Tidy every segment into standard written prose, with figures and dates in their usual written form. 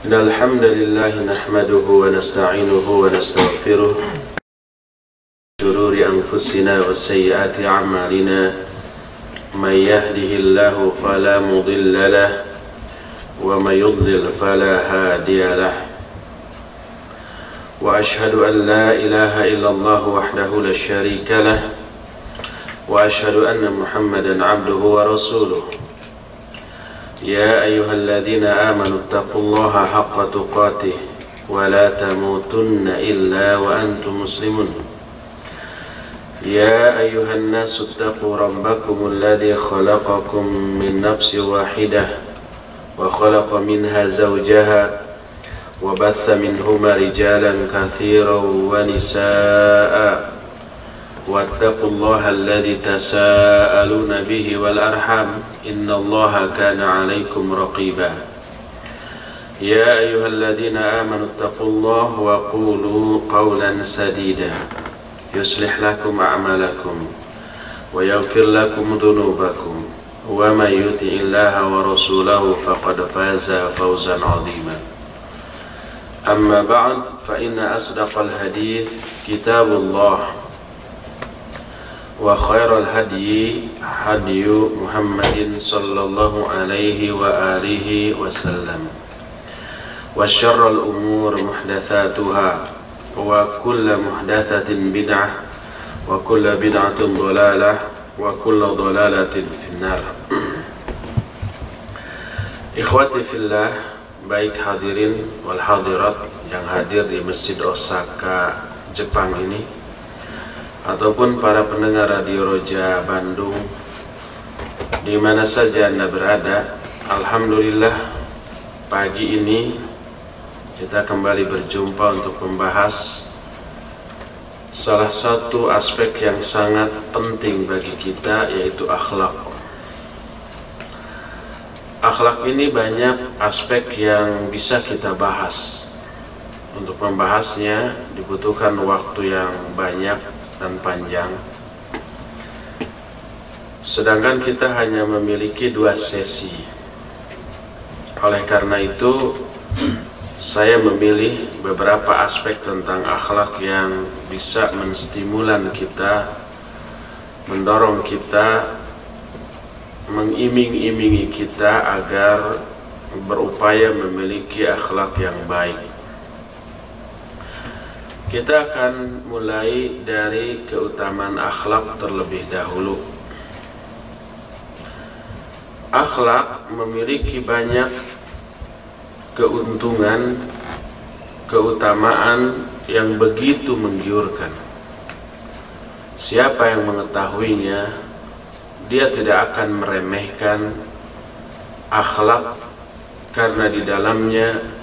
إن الحمد لله نحمده ونستعينه ونستغفره شرور أنفسنا وسيئات أعمالنا من يهده الله فلا مضل له ومن يضلل فلا هادي له وأشهد أن لا إله إلا الله وحده لا شريك له وأشهد أن محمدا عبده ورسوله يا أيها الذين آمنوا اتقوا الله حق تقاته ولا تموتن إلا وأنتم مسلمون يا أيها الناس اتقوا ربكم الذي خلقكم من نفس واحدة وخلق منها زوجها وبث منهما رجالا كثيرا ونساء واتقوا الله الذي تساءلون به والأرحام إن الله كان عليكم رقيبا يا أيها الذين آمنوا اتقوا الله وقولوا قولا سديدا يصلح لكم أعمالكم ويغفر لكم ذنوبكم ومن يطع الله ورسوله فقد فاز فوزا عظيما أما بعد فإن أصدق الحديث كتاب الله وخير الهدي هدي محمد صلى الله عليه وآله وسلم وشر الأمور محدثاتها وكل محدثة بدعة وكل بدعة ضلالة وكل ضلالة في النار. Ikhwati fillah, baik hadirin wal hadirat yang hadir di Masjid Osaka Jepang ini ataupun para pendengar Radio Roja Bandung di mana saja Anda berada. Alhamdulillah, pagi ini kita kembali berjumpa untuk membahas salah satu aspek yang sangat penting bagi kita, yaitu akhlak. Akhlak ini banyak aspek yang bisa kita bahas. Untuk membahasnya dibutuhkan waktu yang banyak dan panjang. Sedangkan kita hanya memiliki 2 sesi. Oleh karena itu, saya memilih beberapa aspek tentang akhlak yang bisa menstimulan kita, mendorong kita, mengiming-imingi kita agar berupaya memiliki akhlak yang baik. Kita akan mulai dari keutamaan akhlak terlebih dahulu. Akhlak memiliki banyak keuntungan, keutamaan yang begitu menggiurkan. Siapa yang mengetahuinya, dia tidak akan meremehkan akhlak, karena di dalamnya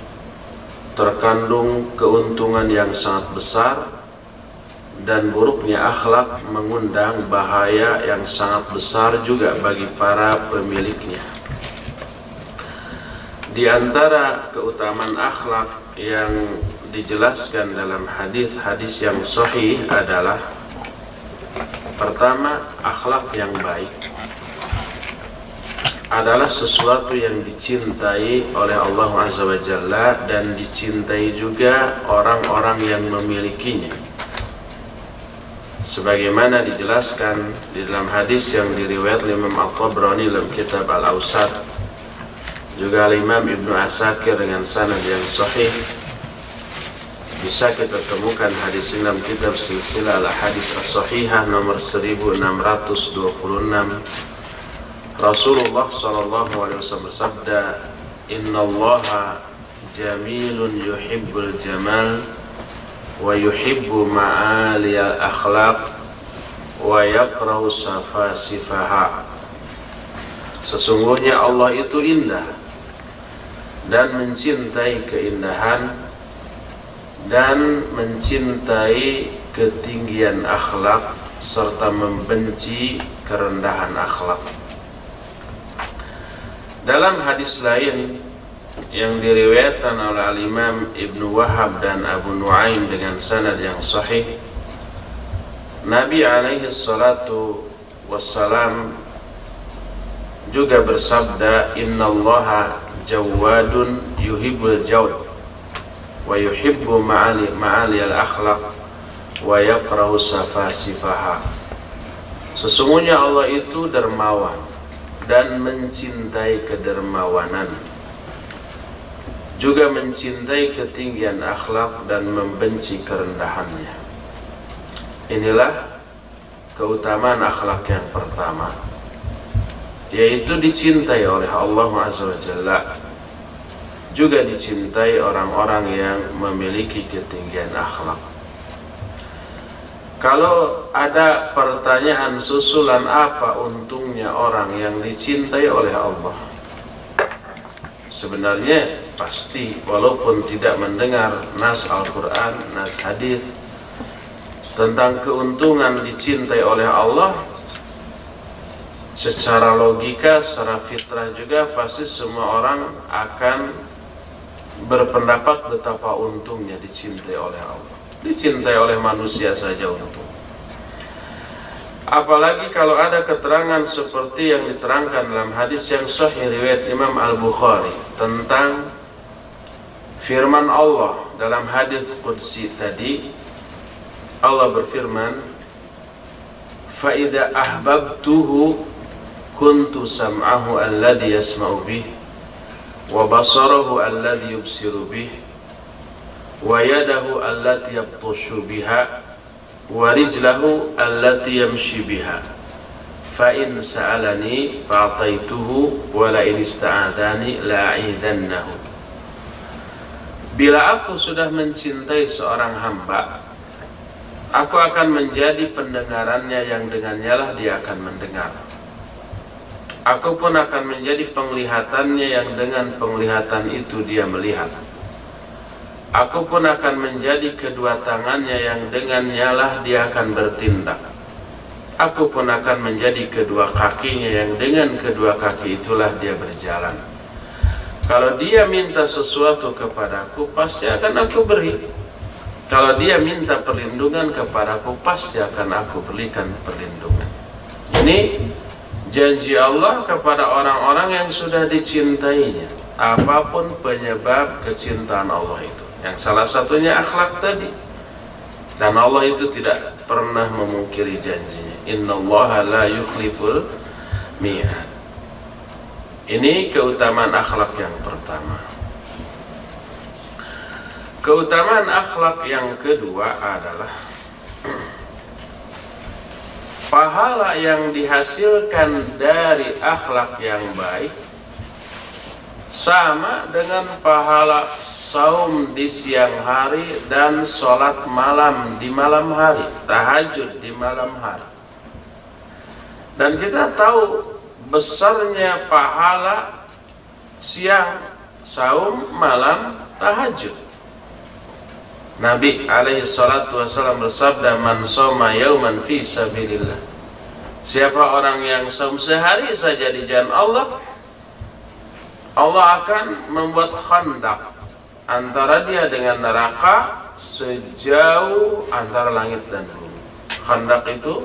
terkandung keuntungan yang sangat besar, dan buruknya akhlak mengundang bahaya yang sangat besar juga bagi para pemiliknya. Di antara keutamaan akhlak yang dijelaskan dalam hadis-hadis yang sahih adalah: pertama, akhlak yang baik adalah sesuatu yang dicintai oleh Allah Azza wa Jalla dan dicintai juga orang-orang yang memilikinya. Sebagaimana dijelaskan di dalam hadis yang diriwayatkan Imam At-Tabrani dalam kitab Al-Awsat, juga Imam Ibnu Asakir dengan sanad yang sahih. Bisa kita temukan hadis ini dalam kitab Silsilah Al-Hadis As-Sahihah nomor 1626. Rasulullah SAW bersabda, Innallaha jamilun yuhibbul jamal wa yuhibbu ma'aliyal akhlaq wa yakrahu safasifaha. Sesungguhnya Allah itu indah dan mencintai keindahan dan mencintai ketinggian akhlak serta membenci kerendahan akhlak. Dalam hadis lain yang diriwayatkan oleh Al-Imam Ibnu Wahab dan Abu Nuaim dengan sanad yang sahih, Nabi alaihi salatu wassalam juga bersabda, innallaha jawadun yuhibbul jawd wa yuhibbu ma'ali al-akhlaq wa yakrahu safasifaha. Sesungguhnya Allah itu dermawan dan mencintai kedermawanan, juga mencintai ketinggian akhlak dan membenci kerendahannya. Inilah keutamaan akhlak yang pertama, yaitu dicintai oleh Allah Azza wa Jalla, juga dicintai orang-orang yang memiliki ketinggian akhlak. Kalau ada pertanyaan susulan, apa untungnya orang yang dicintai oleh Allah? Sebenarnya pasti, walaupun tidak mendengar nas Al-Quran, nas hadis tentang keuntungan dicintai oleh Allah, secara logika, secara fitrah juga pasti semua orang akan berpendapat betapa untungnya dicintai oleh Allah. Dicintai oleh manusia saja untung. Apalagi kalau ada keterangan seperti yang diterangkan dalam hadis yang sahih riwayat Imam Al-Bukhari tentang firman Allah dalam hadis qudsi tadi. Allah berfirman, fa idza ahbabtuhu kuntu sam'ahu alladhi yasma'u bih wa basarahu alladhi yubsiru bih wa yadahu allati yabtashu biha wa rijlahu allati yamshi biha fa in sa'alani fa'ataituhu wa la in ista'adani la'idannahu. Bila aku sudah mencintai seorang hamba, aku akan menjadi pendengarannya yang dengannya lah dia akan mendengar. Aku pun akan menjadi penglihatannya yang dengan penglihatan itu dia melihat. Aku pun akan menjadi kedua tangannya yang dengannya lah dia akan bertindak. Aku pun akan menjadi kedua kakinya yang dengan kedua kaki itulah dia berjalan. Kalau dia minta sesuatu kepadaku, pasti akan aku beri. Kalau dia minta perlindungan kepadaku, pasti akan aku berikan perlindungan. Ini janji Allah kepada orang-orang yang sudah dicintainya, apapun penyebab kecintaan Allah itu, yang salah satunya akhlak tadi. Dan Allah itu tidak pernah memungkiri janjinya. Innallaha la yukhliful mi'ad. Ini keutamaan akhlak yang pertama. Keutamaan akhlak yang kedua adalah pahala yang dihasilkan dari akhlak yang baik sama dengan pahala saum di siang hari dan sholat malam di malam hari, tahajud di malam hari. Dan kita tahu besarnya pahala siang saum, malam tahajud. Nabi alaihi salatu wasallam bersabda, man shoma yauman fi sabilillah. Siapa orang yang saum sehari saja di jalan Allah, Allah akan membuat khandak antara dia dengan neraka sejauh antara langit dan bumi. Khandak itu,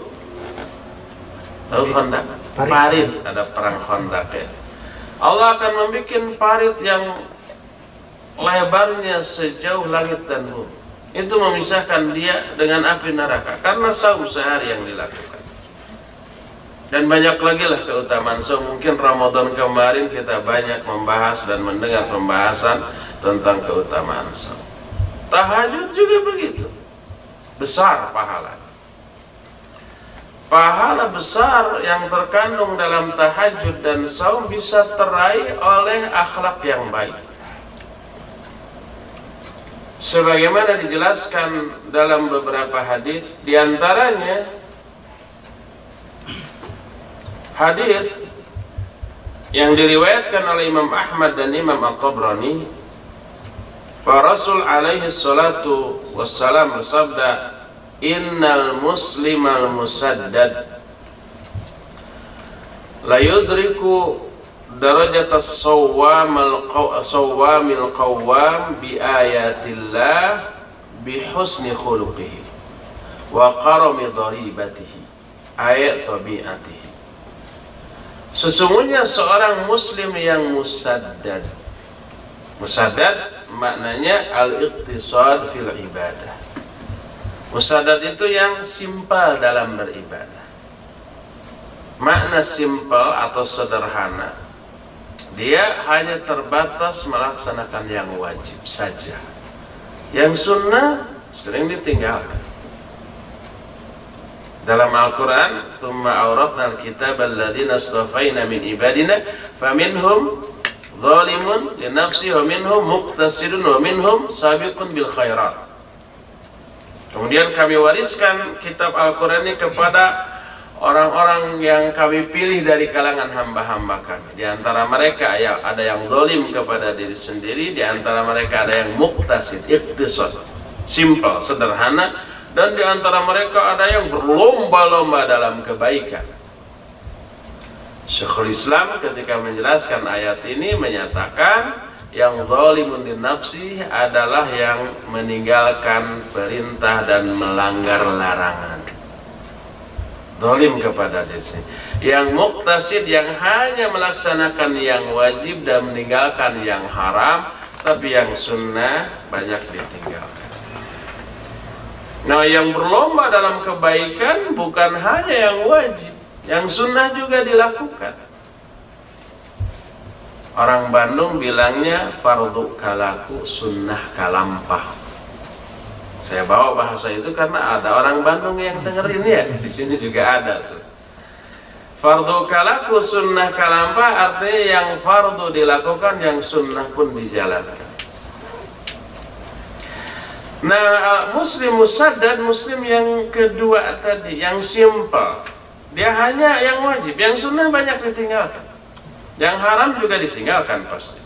tahu khandak? Parit. Ada perang khandak ya. Allah akan membuat parit yang lebarnya sejauh langit dan bumi. Itu memisahkan dia dengan api neraka karena saum sehari yang dilakukan. Dan banyak lagi lah keutamaan saum. Mungkin Ramadan kemarin kita banyak membahas dan mendengar pembahasan tentang keutamaan saum. Tahajud juga begitu, besar pahala. Pahala besar yang terkandung dalam tahajud dan saum bisa teraih oleh akhlak yang baik. Sebagaimana dijelaskan dalam beberapa hadis, diantaranya hadis yang diriwayatkan oleh Imam Ahmad dan Imam At-Tabrani, Pak Rasul alaihi salatu wassalam bersabda, innal muslimal musaddad la yudriku darajatas sawwamil qawwam bi ayatillah bi husni khuluqihi wa karami daribatihi ayat tabiatihi. Sesungguhnya seorang muslim yang musaddad. Musaddad maknanya al-iqtisad fil ibadah. Musaddad itu yang simpel dalam beribadah. Makna simpel atau sederhana, dia hanya terbatas melaksanakan yang wajib saja. Yang sunnah sering ditinggalkan. Dalam Al-Quran, "Tsumma awrathna al-kitaba alladziina astafaina min ibadina, faminhum dzalimun li nafsihi wa minhum muqtasidun wa minhum sabiqun bil khairat." Kemudian kami wariskan kitab Al-Quran ini kepada orang-orang yang kami pilih dari kalangan hamba-hamba kami. Di antara mereka ada yang zalim kepada diri sendiri, di antara mereka ada yang muqtasid, iqtisad, simple, sederhana, dan di antara mereka ada yang berlomba-lomba dalam kebaikan. Syekhul Islam ketika menjelaskan ayat ini menyatakan yang zalimun li nafsi adalah yang meninggalkan perintah dan melanggar larangan. Zalim kepada diri. Yang muqtasid yang hanya melaksanakan yang wajib dan meninggalkan yang haram, tapi yang sunnah banyak ditinggalkan. Nah, yang berlomba dalam kebaikan bukan hanya yang wajib, yang sunnah juga dilakukan. Orang Bandung bilangnya fardu kalaku sunnah kalampah. Saya bawa bahasa itu karena ada orang Bandung yang dengerin ya. Di sini juga ada tuh. Fardu kalaku sunnah kalampah artinya yang fardu dilakukan, yang sunnah pun dijalankan. Nah, muslim musaddad, muslim yang kedua tadi, yang simple. Dia hanya yang wajib, yang sunnah banyak ditinggalkan. Yang haram juga ditinggalkan pasti.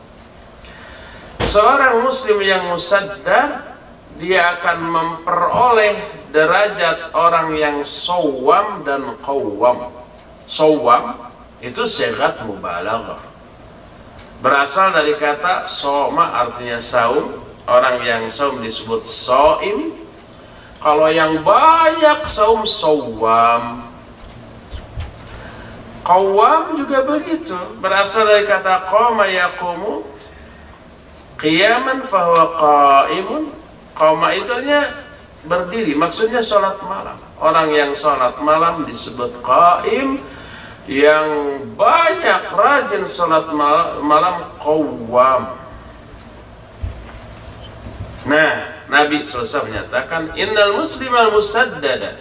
Seorang muslim yang musaddad, dia akan memperoleh derajat orang yang shawwam dan qawwam. Shawwam itu sigat mubalaghah. Berasal dari kata shoma, artinya saum. Orang yang saum disebut shaim. Kalau yang banyak saum, shawwam. Qawwam juga begitu, berasal dari kata qama yaqumu, qiyaman fahuwa qaimun. Qama itu artinya berdiri, maksudnya sholat malam. Orang yang sholat malam disebut qaim, yang banyak rajin sholat malam qawwam. Nah, Nabi SAW menyatakan, innal muslimal musaddada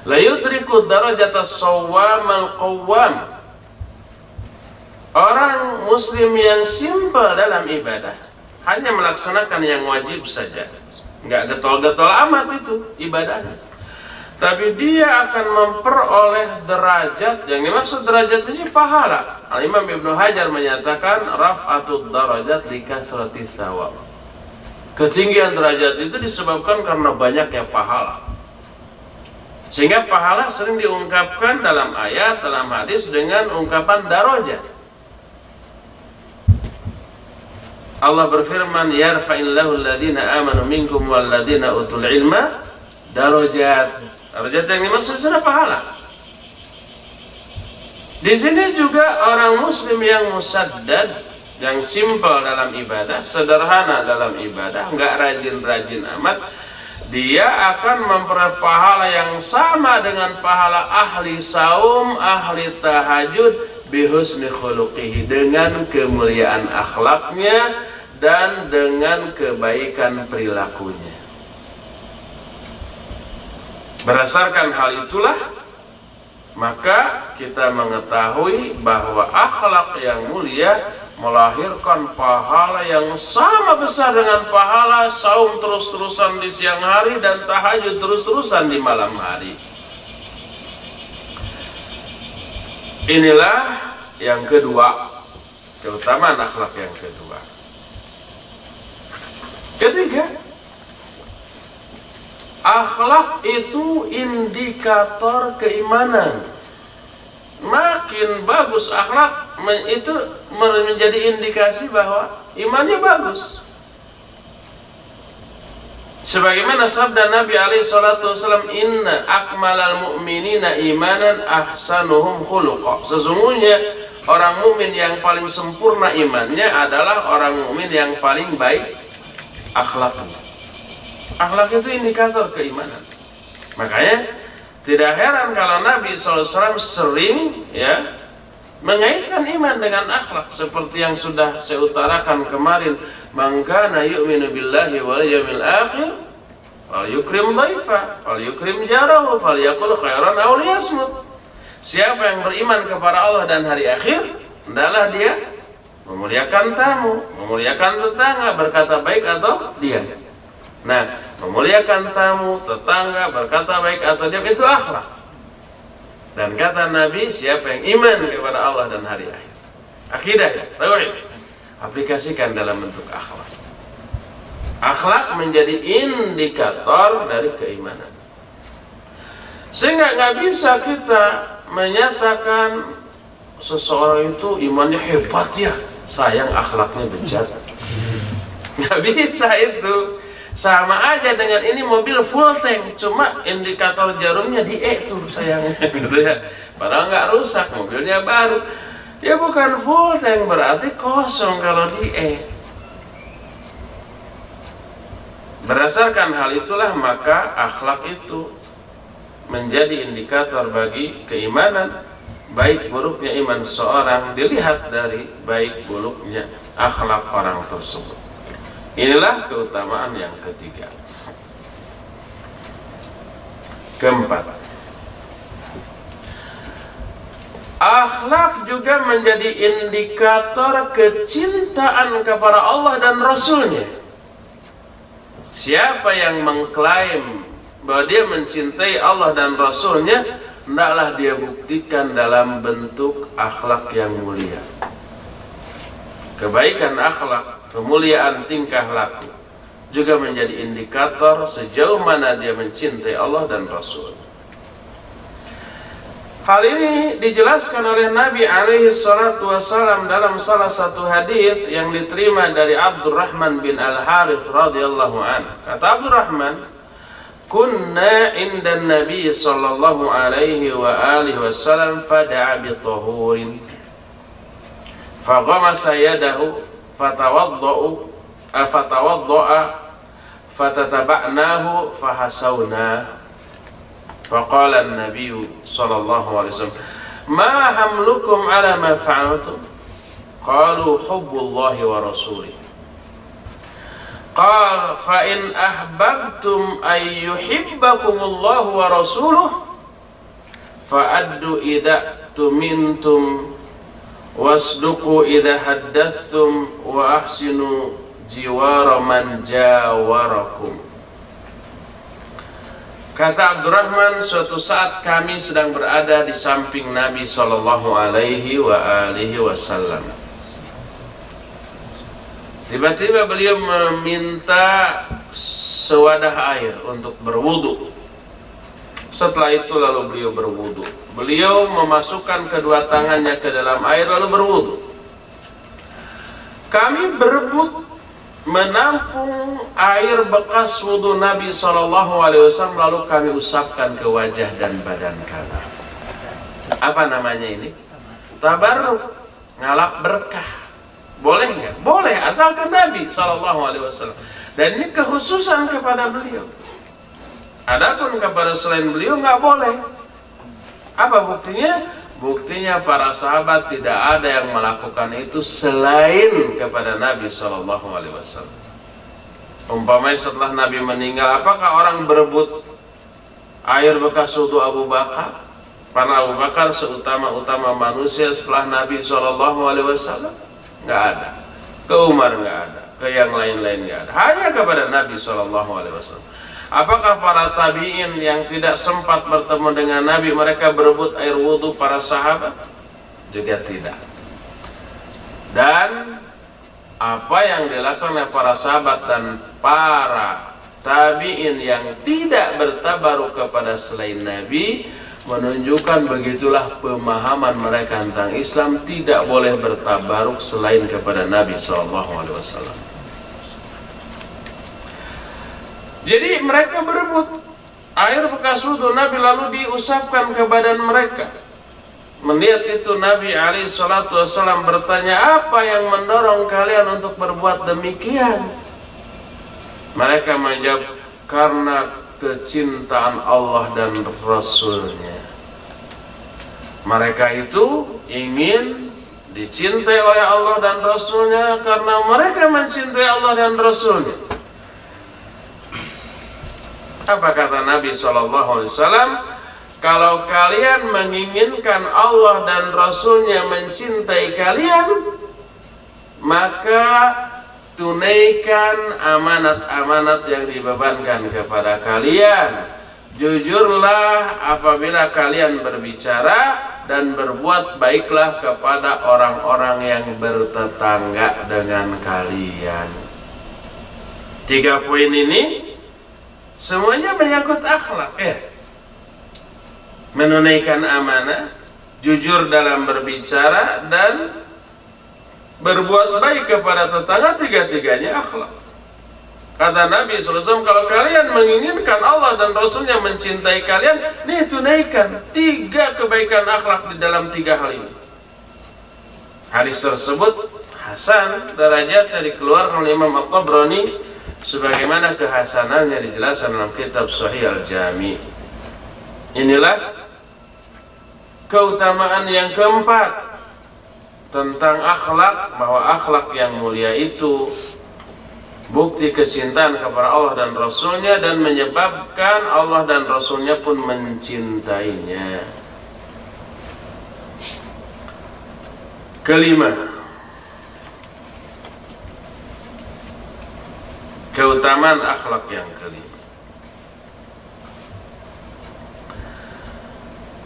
la yudriku darajata shawwam al-qawwam. Orang muslim yang simpel dalam ibadah, hanya melaksanakan yang wajib saja, nggak getol-getol amat itu ibadahnya, tapi dia akan memperoleh derajat. Yang dimaksud derajat itu pahala. Al-Imam Ibnu Hajar menyatakan raf'atud darajat li kathrati thawab. Ketinggian derajat itu disebabkan karena banyaknya pahala. Sehingga pahala sering diungkapkan dalam ayat, dalam hadis dengan ungkapan darajat. Allah berfirman, yarfa'illahu alladhina amanu minkum walladhina utul ilma darajat. Darajat yang dimaksud adalah pahala. Di sini juga orang muslim yang musaddad, yang simpel dalam ibadah, sederhana dalam ibadah, nggak rajin-rajin amat, dia akan memperoleh pahala yang sama dengan pahala ahli saum, ahli tahajud, bihusni khuluqihi, dengan kemuliaan akhlaknya dan dengan kebaikan perilakunya. Berdasarkan hal itulah, maka kita mengetahui bahwa akhlak yang mulia melahirkan pahala yang sama besar dengan pahala saum terus-terusan di siang hari dan tahajud terus-terusan di malam hari. Inilah yang kedua, keutamaan akhlak yang kedua. Ketiga, akhlak itu indikator keimanan. Makin bagus akhlak, itu menjadi indikasi bahwa imannya bagus. Sebagaimana sabda Nabi alaihi salatu wasallam, inna akmalal mu'minina imanan ahsanuhum khuluqa. Sesungguhnya orang mukmin yang paling sempurna imannya adalah orang mukmin yang paling baik akhlaknya. Akhlak itu indikator keimanan. Makanya tidak heran kalau Nabi SAW sering mengaitkan iman dengan akhlak, seperti yang sudah saya utarakan kemarin, man kana yu'minu billahi wal yawmil akhir fal yukrim dhaifa fal yukrim jarahu fal yaqul khairan aw liyasmut. Siapa yang beriman kepada Allah dan hari akhir, hendaklah dia memuliakan tamu, memuliakan tetangga, berkata baik atau diam. Nah, memuliakan tamu, tetangga, berkata baik atau diam, itu akhlak. Dan kata Nabi, siapa yang iman kepada Allah dan hari akhir, akidah, tauhid, aplikasikan dalam bentuk akhlak. Akhlak menjadi indikator dari keimanan. Sehingga nggak bisa kita menyatakan seseorang itu imannya hebat ya, sayang akhlaknya bejat. Nggak bisa itu. Sama aja dengan ini mobil full tank, cuma indikator jarumnya di E tuh sayangnya, gitu ya. Padahal nggak rusak, mobilnya baru. Ya bukan full tank, berarti kosong kalau di E. Berdasarkan hal itulah maka akhlak itu menjadi indikator bagi keimanan. Baik buruknya iman seorang dilihat dari baik buruknya akhlak orang tersebut. Inilah keutamaan yang ketiga. Keempat, akhlak juga menjadi indikator kecintaan kepada Allah dan Rasulnya. Siapa yang mengklaim bahwa dia mencintai Allah dan Rasulnya, hendaklah dia buktikan dalam bentuk akhlak yang mulia. Kebaikan akhlak, kemuliaan tingkah laku juga menjadi indikator sejauh mana dia mencintai Allah dan Rasul. Hal ini dijelaskan oleh Nabi alaihi salatu wassalam dalam salah satu hadis yang diterima dari Abdurrahman bin Al-Harith radhiyallahu anhu. Kata Abdurrahman, kunna inda Nabi sallallahu alaihi wa alihi wasallam fada'a bi tahurin faghamasa yadahu fatawadda'a fatataba'nahu fahasawna. Faqala an-nabiy sallallahu alaihi wasallam, ma hamlukum ala ma fa'altum? Qalu hubbullahi wa rasulih. Qala fa in ahbabtum ay yuhibbakumullahu wa rasuluhu fa'addu idza tumintum wasduqu idza haddathtum wa ahsinu jiwara man jawarakum. Kata Abdurrahman, suatu saat kami sedang berada di samping Nabi sallallahu alaihi wa alihi wasallam. Tiba-tiba beliau meminta sewadah air untuk berwudu. Setelah itu lalu beliau berwudu. Beliau memasukkan kedua tangannya ke dalam air lalu berwudu. Kami berebut menampung air bekas wudu Nabi SAW, lalu kami usapkan ke wajah dan badan kami. Apa namanya ini? Tabarruk, ngalap berkah. Boleh nggak? Boleh, asalkan Nabi SAW. Dan ini kekhususan kepada beliau. Adapun kepada selain beliau nggak boleh. Apa buktinya? Buktinya para sahabat tidak ada yang melakukan itu selain kepada Nabi SAW. Umpamanya setelah Nabi meninggal, apakah orang berebut air bekas wudu Abu Bakar? Karena Abu Bakar seutama-utama manusia setelah Nabi SAW? Nggak ada. Ke Umar nggak ada. Ke yang lain-lain nggak ada. Hanya kepada Nabi SAW. Apakah para tabi'in yang tidak sempat bertemu dengan Nabi, mereka berebut air wudhu para sahabat? Juga tidak. Dan apa yang dilakukan oleh para sahabat dan para tabi'in yang tidak bertabaruk kepada selain Nabi, menunjukkan begitulah pemahaman mereka tentang Islam, tidak boleh bertabaruk selain kepada Nabi SAW. Jadi mereka berebut air bekas wudhu Nabi lalu diusapkan ke badan mereka. Melihat itu Nabi SAW bertanya, apa yang mendorong kalian untuk berbuat demikian? Mereka menjawab, karena kecintaan Allah dan Rasulnya. Mereka itu ingin dicintai oleh Allah dan Rasulnya karena mereka mencintai Allah dan Rasulnya. Apa kata Nabi SAW? Kalau kalian menginginkan Allah dan Rasulnya mencintai kalian, maka tunaikan amanat-amanat yang dibebankan kepada kalian. Jujurlah apabila kalian berbicara, dan berbuat baiklah kepada orang-orang yang bertetangga dengan kalian. 3 poin ini semuanya menyangkut akhlak, menunaikan amanah, jujur dalam berbicara, dan berbuat baik kepada tetangga. 3-tiganya akhlak. Kata Nabi SAW, kalau kalian menginginkan Allah dan Rasulnya mencintai kalian, nih tunaikan 3 kebaikan akhlak di dalam 3 hal ini. Hadis tersebut hasan derajatnya dikeluarkan oleh Imam At-Tabrani, sebagaimana kehasanannya dijelaskan dalam kitab Sahih Al-Jami. Inilah keutamaan yang keempat tentang akhlak, bahwa akhlak yang mulia itu bukti kecintaan kepada Allah dan Rasulnya, dan menyebabkan Allah dan Rasulnya pun mencintainya. Kelima, keutamaan akhlak yang kelima.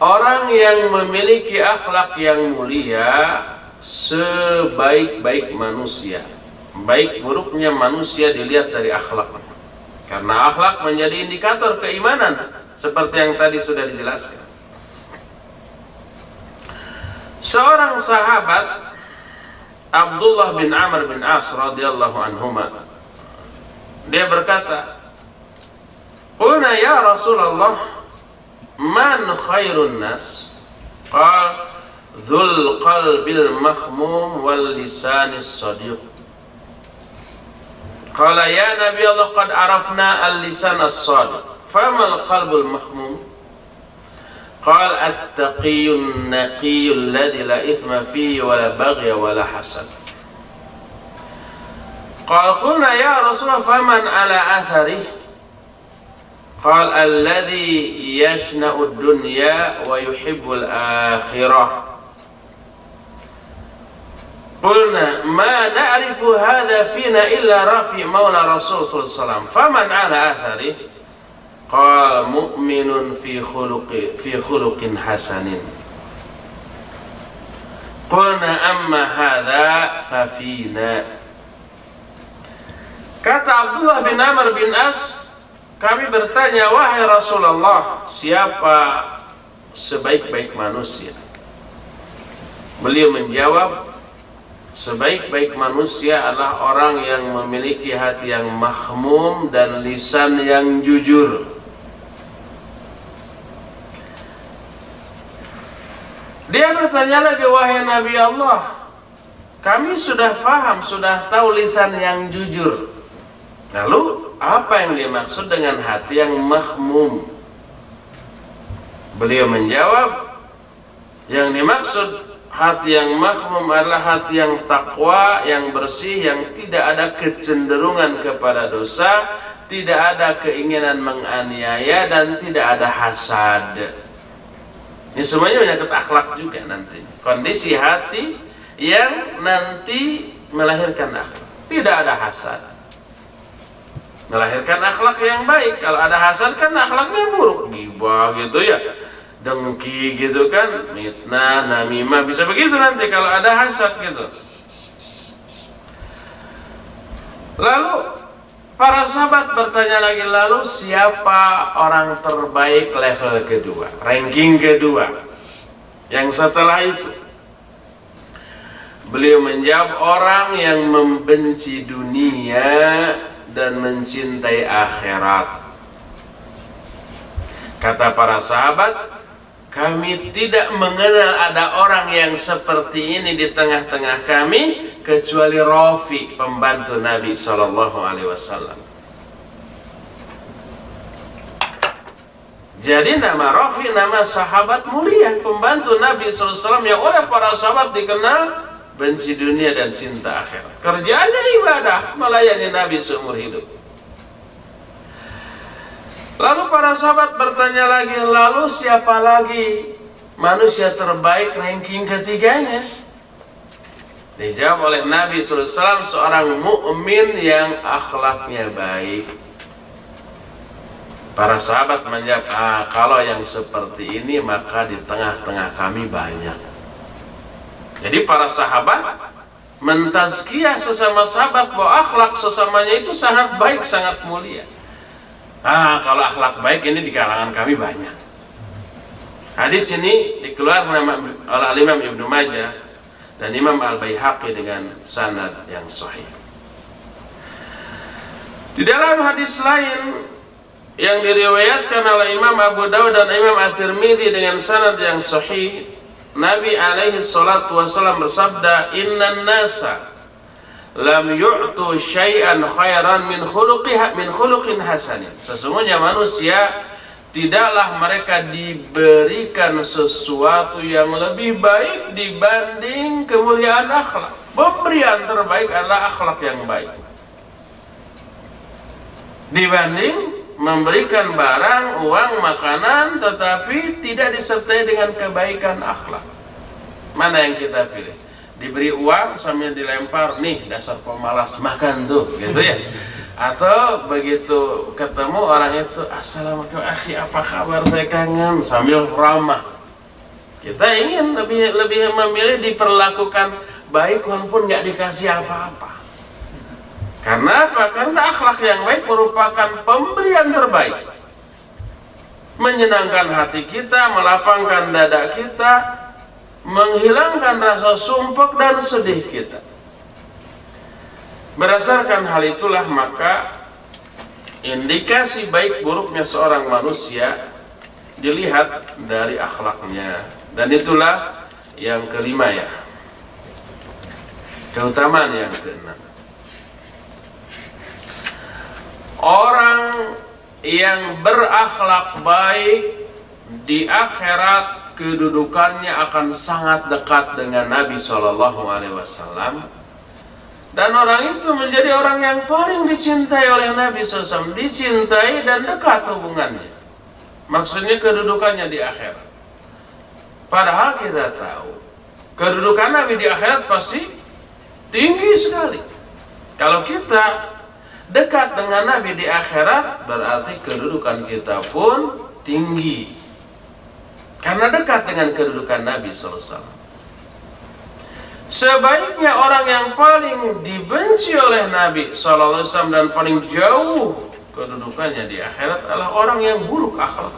Orang yang memiliki akhlak yang mulia sebaik-baik manusia. Baik buruknya manusia dilihat dari akhlak, karena akhlak menjadi indikator keimanan, seperti yang tadi sudah dijelaskan. Seorang sahabat, Abdullah bin Amr bin As radhiyallahu anhuma, dia berkata, "Qulna ya Rasulullah, man khairun nas?" Qala, "Dzul qalbil mahmum wal lisanis shadiq." Qala ya Nabi Allah, qad arafna al-lisan as-sadiq, fama al-qalbul mahmum? Qala at-taqiyyun naqiyyul ladzi la ithma fihi wa la baghya wa la hasad. Qala qulna ya Rasulullah, faman ala athari? Qala alladzi yashna'u ad-dunya wa yuhibbul akhirah. Qulna ma na'rifu hadha fina illa Rafi maula Rasul sallallahu alaihi wasallam, faman ala athari? Qala mu'minun fi khuluqin hasanin. Qulna amma hadha fa fina. Kata Abdullah bin Amr bin As, kami bertanya, wahai Rasulullah, siapa sebaik-baik manusia? Beliau menjawab, sebaik-baik manusia adalah orang yang memiliki hati yang mahmum dan lisan yang jujur. Dia bertanya lagi, wahai Nabi Allah, kami sudah faham, sudah tahu lisan yang jujur. Lalu apa yang dimaksud dengan hati yang mahmum? Beliau menjawab, yang dimaksud hati yang mahmum adalah hati yang takwa, yang bersih, yang tidak ada kecenderungan kepada dosa, tidak ada keinginan menganiaya, dan tidak ada hasad. Ini semuanya menyangkut akhlak juga nanti. Kondisi hati yang nanti melahirkan akhlak. Tidak ada hasad, melahirkan akhlak yang baik. Kalau ada hasad kan akhlaknya buruk, ghibah gitu ya, dengki gitu kan, mitnah, namimah, bisa begitu nanti kalau ada hasad gitu. Lalu para sahabat bertanya lagi, lalu siapa orang terbaik level kedua, ranking kedua, yang setelah itu? Beliau menjawab, orang yang membenci dunia dan mencintai akhirat. Kata para sahabat, kami tidak mengenal ada orang yang seperti ini di tengah-tengah kami kecuali Rafi, pembantu Nabi SAW. Jadi nama Rafi, nama sahabat mulia, pembantu Nabi SAW yang oleh para sahabat dikenal benci dunia dan cinta akhirat. Kerjaannya ibadah, melayani Nabi seumur hidup. Lalu para sahabat bertanya lagi, lalu siapa lagi manusia terbaik ranking ketiganya? Dijawab oleh Nabi SAW, seorang mukmin yang akhlaknya baik. Para sahabat menjawab, kalau yang seperti ini maka di tengah-tengah kami banyak. Jadi para sahabat mentazkiyah sesama sahabat bahwa akhlak sesamanya itu sangat baik, sangat mulia. Kalau akhlak baik ini di kalangan kami banyak. Hadis ini dikeluarkan oleh Imam Ibnu Majah dan Imam Al-Baihaqi dengan sanad yang sahih. Di dalam hadis lain yang diriwayatkan oleh Imam Abu Dawud dan Imam At-Tirmidzi dengan sanad yang sahih, Nabi alaihi salatu wasallam bersabda, "Innan nasa lam yu'tu syai'an khairan min khuluqin hasanin." Sesungguhnya manusia tidaklah mereka diberikan sesuatu yang lebih baik dibanding kemuliaan akhlak. Pemberian terbaik adalah akhlak yang baik, dibanding memberikan barang, uang, makanan tetapi tidak disertai dengan kebaikan akhlak. Mana yang kita pilih? Diberi uang sambil dilempar, nih dasar pemalas, makan tuh, gitu ya. Atau begitu ketemu orang itu, assalamualaikum akhi, apa kabar, saya kangen, sambil ramah. Kita ingin lebih memilih diperlakukan baik walaupun nggak dikasih apa-apa. Karena apa? Karena akhlak yang baik merupakan pemberian terbaik, menyenangkan hati kita, melapangkan dada kita, menghilangkan rasa sumpek dan sedih kita. Berdasarkan hal itulah maka indikasi baik buruknya seorang manusia dilihat dari akhlaknya. Dan itulah yang kelima ya, keutamaan yang keenam. Orang yang berakhlak baik di akhirat kedudukannya akan sangat dekat dengan Nabi SAW, dan orang itu menjadi orang yang paling dicintai oleh Nabi SAW, dicintai dan dekat hubungannya. Maksudnya kedudukannya di akhirat. Padahal kita tahu kedudukan Nabi di akhirat pasti tinggi sekali. Kalau kita dekat dengan Nabi di akhirat, berarti kedudukan kita pun tinggi, karena dekat dengan kedudukan Nabi SAW. Sebaiknya orang yang paling dibenci oleh Nabi SAW dan paling jauh kedudukannya di akhirat adalah orang yang buruk akhlak.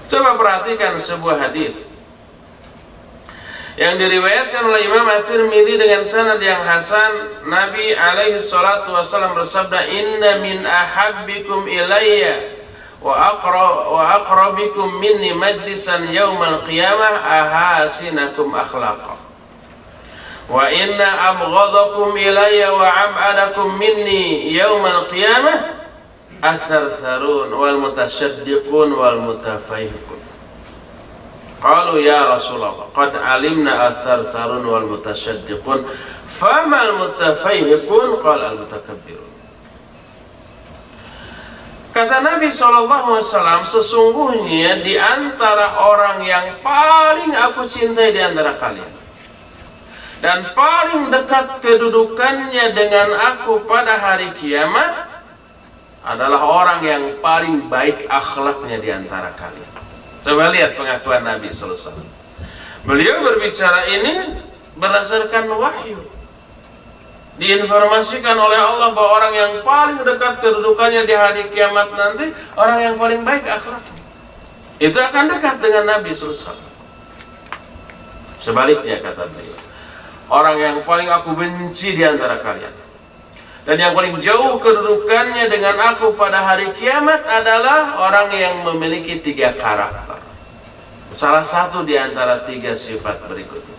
Coba perhatikan sebuah hadis yang diriwayatkan oleh Imam At-Tirmidzi dengan sanad yang hasan. Nabi alaihi salatu wasallam bersabda, "Inna min ahabbikum ilayya wa aqrabikum minni majlisan yaumal qiyamah ahasinakum akhlaqa. Wa inna abghadakum ilayya wa ab'adakum minni yaumal qiyamah athartharun wal mutasyaddiqun wal mutafayhiqun." Qalu ya Rasulullah, qad alimna athartharun wal mutasyaddiqun, famal mutafayhiqun? Qala al mutakabbirun. Kata Nabi SAW, sesungguhnya di antara orang yang paling aku cintai di antara kalian dan paling dekat kedudukannya dengan aku pada hari kiamat adalah orang yang paling baik akhlaknya di antara kalian. Coba lihat pengakuan Nabi SAW. Beliau berbicara ini berdasarkan wahyu, diinformasikan oleh Allah bahwa orang yang paling dekat kedudukannya di hari kiamat nanti, orang yang paling baik akhlaknya, itu akan dekat dengan Nabi SAW. Sebaliknya kata beliau, orang yang paling aku benci di antara kalian Dan yang paling jauh kedudukannya dengan aku pada hari kiamat adalah orang yang memiliki 3 karakter. Salah satu di antara 3 sifat berikutnya.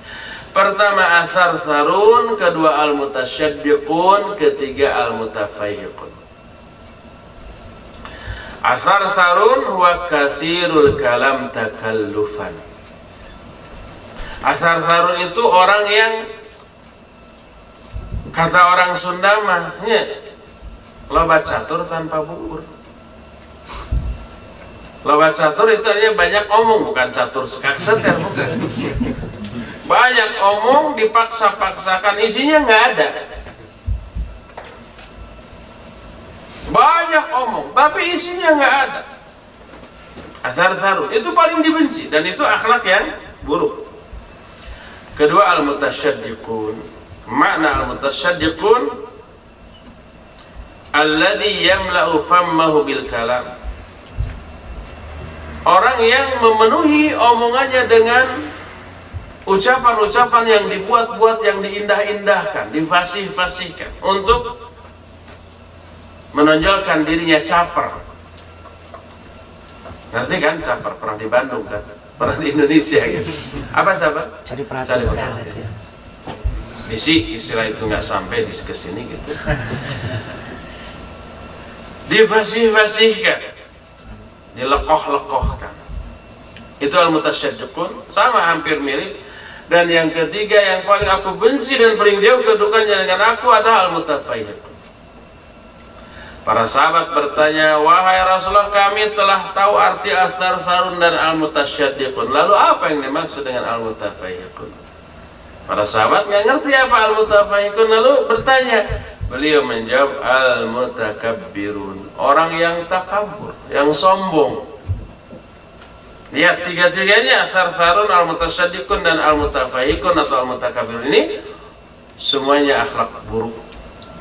Pertama atsartsarun, kedua al-mutasyaddiqun, ketiga al-mutafayyiqun. Atsartsarun huwa katsirul kalam takallufan. Atsartsarun itu orang yang, kata orang Sunda mah, loba catur tanpa bukur. Loba catur itu artinya banyak omong, bukan catur sekak seter, bukan. Banyak omong dipaksa-paksakan, isinya nggak ada. Banyak omong, tapi isinya nggak ada. Atsartsarun itu paling dibenci dan itu akhlak yang buruk. Kedua al-mutasyaddiqun. Makna al-mutasyaddiqun alladhi yamla'u fammahu bil kalam. Orang yang memenuhi omongannya dengan ucapan-ucapan yang dibuat-buat, yang diindah-indahkan, difasih-fasihkan untuk menonjolkan dirinya caper. Ngerti kan caper? Pernah di Bandung kan? Pernah di Indonesia gitu. Apa caper? Cari perhatian. Bisi istilah itu nggak sampai di kesini gitu. Difasih-fasihkan, dilekoh-lekohkan. Itu al-mutasyaddiqun, sama hampir mirip. Dan yang ketiga yang paling aku benci dan paling jauh kedudukannya dengan aku adalah al-mutafayyiqun. Para sahabat bertanya, wahai Rasulullah, kami telah tahu arti atsartsarun dan al-mutasyaddiqun. Lalu apa yang dimaksud dengan al-mutafayyiqun? Para sahabat nggak ngerti apa al-mutafayyiqun, lalu bertanya. Beliau menjawab, al-mutakabbirun, orang yang takabur, yang sombong. Lihat tiga-tiganya, atsartsarun, al-mutasyaddiqun dan al-mutafayyiqun atau al-mutakabbirun ini semuanya akhlak buruk.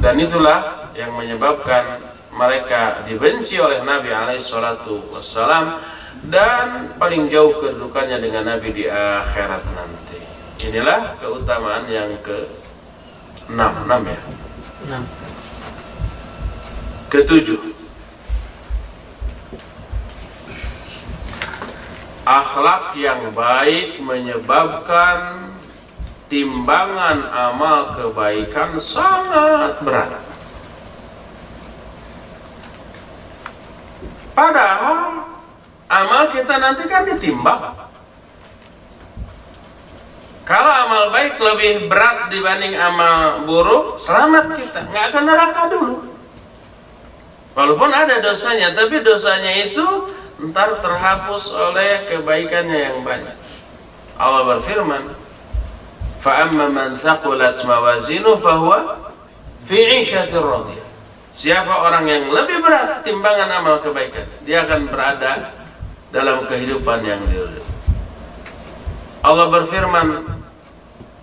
Dan itulah yang menyebabkan mereka dibenci oleh Nabi SAW dan paling jauh kedudukannya dengan Nabi di akhirat nanti. Inilah keutamaan yang ke-6 ya. 6. Ke-7, akhlak yang baik menyebabkan timbangan amal kebaikan sangat berat. Padahal amal kita nanti kan ditimbang. Kalau amal baik lebih berat dibanding amal buruk, selamat kita, nggak akan neraka dulu. Walaupun ada dosanya, tapi dosanya itu ntar terhapus oleh kebaikannya yang banyak. Allah berfirman, فَأَمَّا مَنْ ثَقُلَتْ مَوَازِينُهُ فَهُوَ فِي عِيشَةٍ رَاضِيَةٍ. Siapa orang yang lebih berat timbangan amal kebaikan, dia akan berada dalam kehidupan yang ridho. Allah berfirman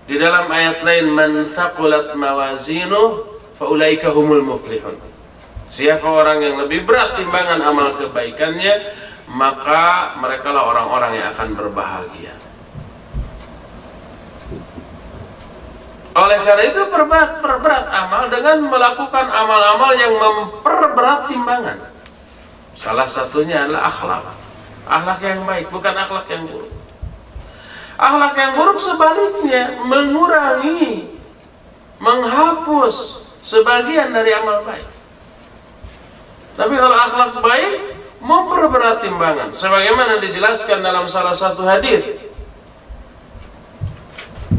di dalam ayat lain, man thaqulat mawazinuh faulaika humul muflihun. Siapa orang yang lebih berat timbangan amal kebaikannya, maka merekalah orang-orang yang akan berbahagia. Oleh karena itu perberat amal dengan melakukan amal-amal yang memperberat timbangan. Salah satunya adalah akhlak. Akhlak yang baik, bukan akhlak yang buruk. Akhlak yang buruk sebaliknya mengurangi, menghapus sebagian dari amal baik. Tapi kalau akhlak baik memperberat timbangan, sebagaimana dijelaskan dalam salah satu hadis.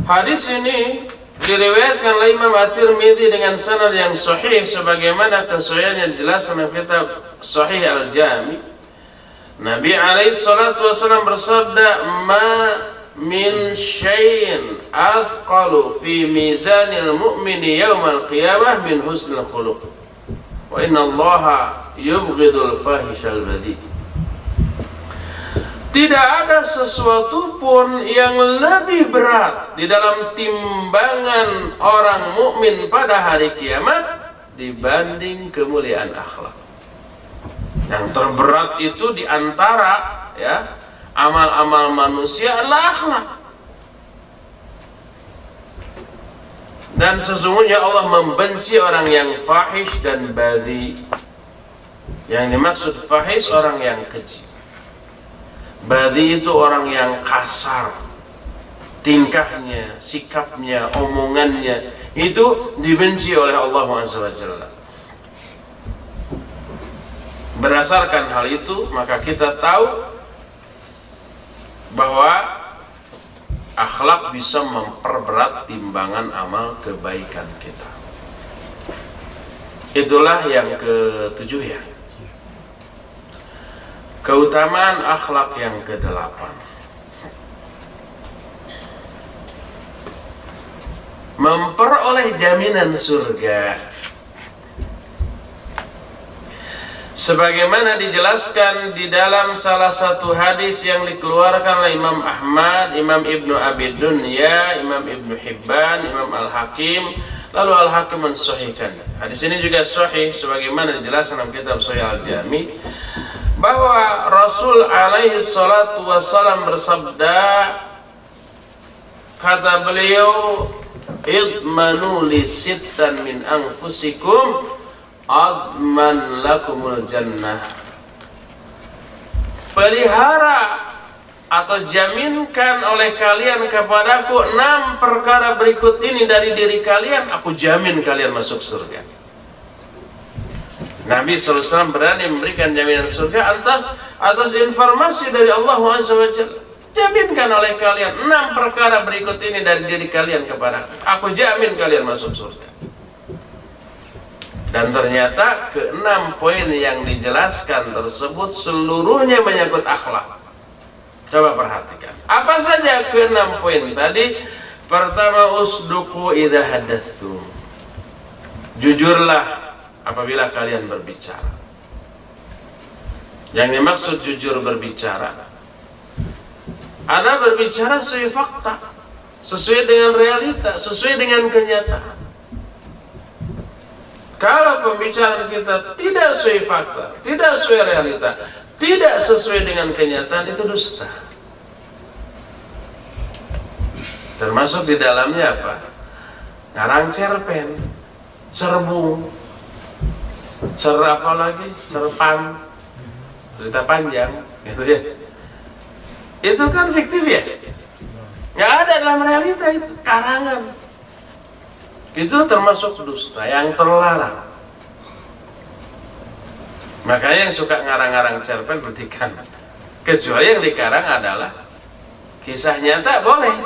Hadis ini diriwayatkan oleh Imam At-Tirmidzi dengan sanad yang sahih, sebagaimana kesahihannya dijelaskan dalam kitab Sahih Al-Jami. Nabi alaihi salatu wasallam bersabda, ma min syai'in athqalu fi mizanil mu'mini yawmal qiyamah min husnil khuluq wa inna Allaha yubghidul fahishal badhi. Tidak ada sesuatu pun yang lebih berat di dalam timbangan orang mukmin pada hari kiamat dibanding kemuliaan akhlak. Yang terberat itu di antara ya amal-amal manusia adalah akhlak. Dan sesungguhnya Allah membenci orang yang fahish dan badhi. Yang dimaksud fahish orang yang keji. Badhi itu orang yang kasar, tingkahnya, sikapnya, omongannya itu dibenci oleh Allah SWT. Berdasarkan hal itu, maka kita tahu bahwa akhlak bisa memperberat timbangan amal kebaikan kita. Itulah yang ketujuh ya. Keutamaan akhlak yang kedelapan. Memperoleh jaminan surga. Sebagaimana dijelaskan di dalam salah satu hadis yang dikeluarkan oleh Imam Ahmad, Imam Ibnu Abi Dunya, Imam Ibnu Hibban, Imam Al-Hakim, lalu Al-Hakim mensahihkan. Hadis ini juga sahih sebagaimana dijelaskan dalam kitab Sahih Al-Jami, bahwa Rasul alaihi salatu wassalam bersabda, kata beliau, idmanu li sittan min anfusikum adman lakumul jannah. Pelihara atau jaminkan oleh kalian kepadaku 6 perkara berikut ini dari diri kalian, aku jamin kalian masuk surga. Nabi SAW berani memberikan jaminan surga atas informasi dari Allah SWT. Jaminkan oleh kalian 6 perkara berikut ini dari diri kalian kepadaku, aku jamin kalian masuk surga. Dan ternyata ke-6 poin yang dijelaskan tersebut seluruhnya menyangkut akhlak. Coba perhatikan. Apa saja ke-6 poin tadi? Pertama, usduqu idza hadatstum. Jujurlah apabila kalian berbicara. Yang dimaksud jujur berbicara, ada berbicara sesuai fakta, sesuai dengan realita, sesuai dengan kenyataan. Kalau pembicaraan kita tidak sesuai fakta, tidak sesuai realita, tidak sesuai dengan kenyataan, itu dusta. Termasuk di dalamnya apa? Ngarang cerpen, cerbung, apa lagi? Cerpan, cerita panjang, gitu ya. Itu kan fiktif ya, nggak ada dalam realita, itu karangan. Itu termasuk dusta yang terlarang. Makanya yang suka ngarang-ngarang cerpen berhentikan. Kecuali yang dikarang adalah kisah nyata, boleh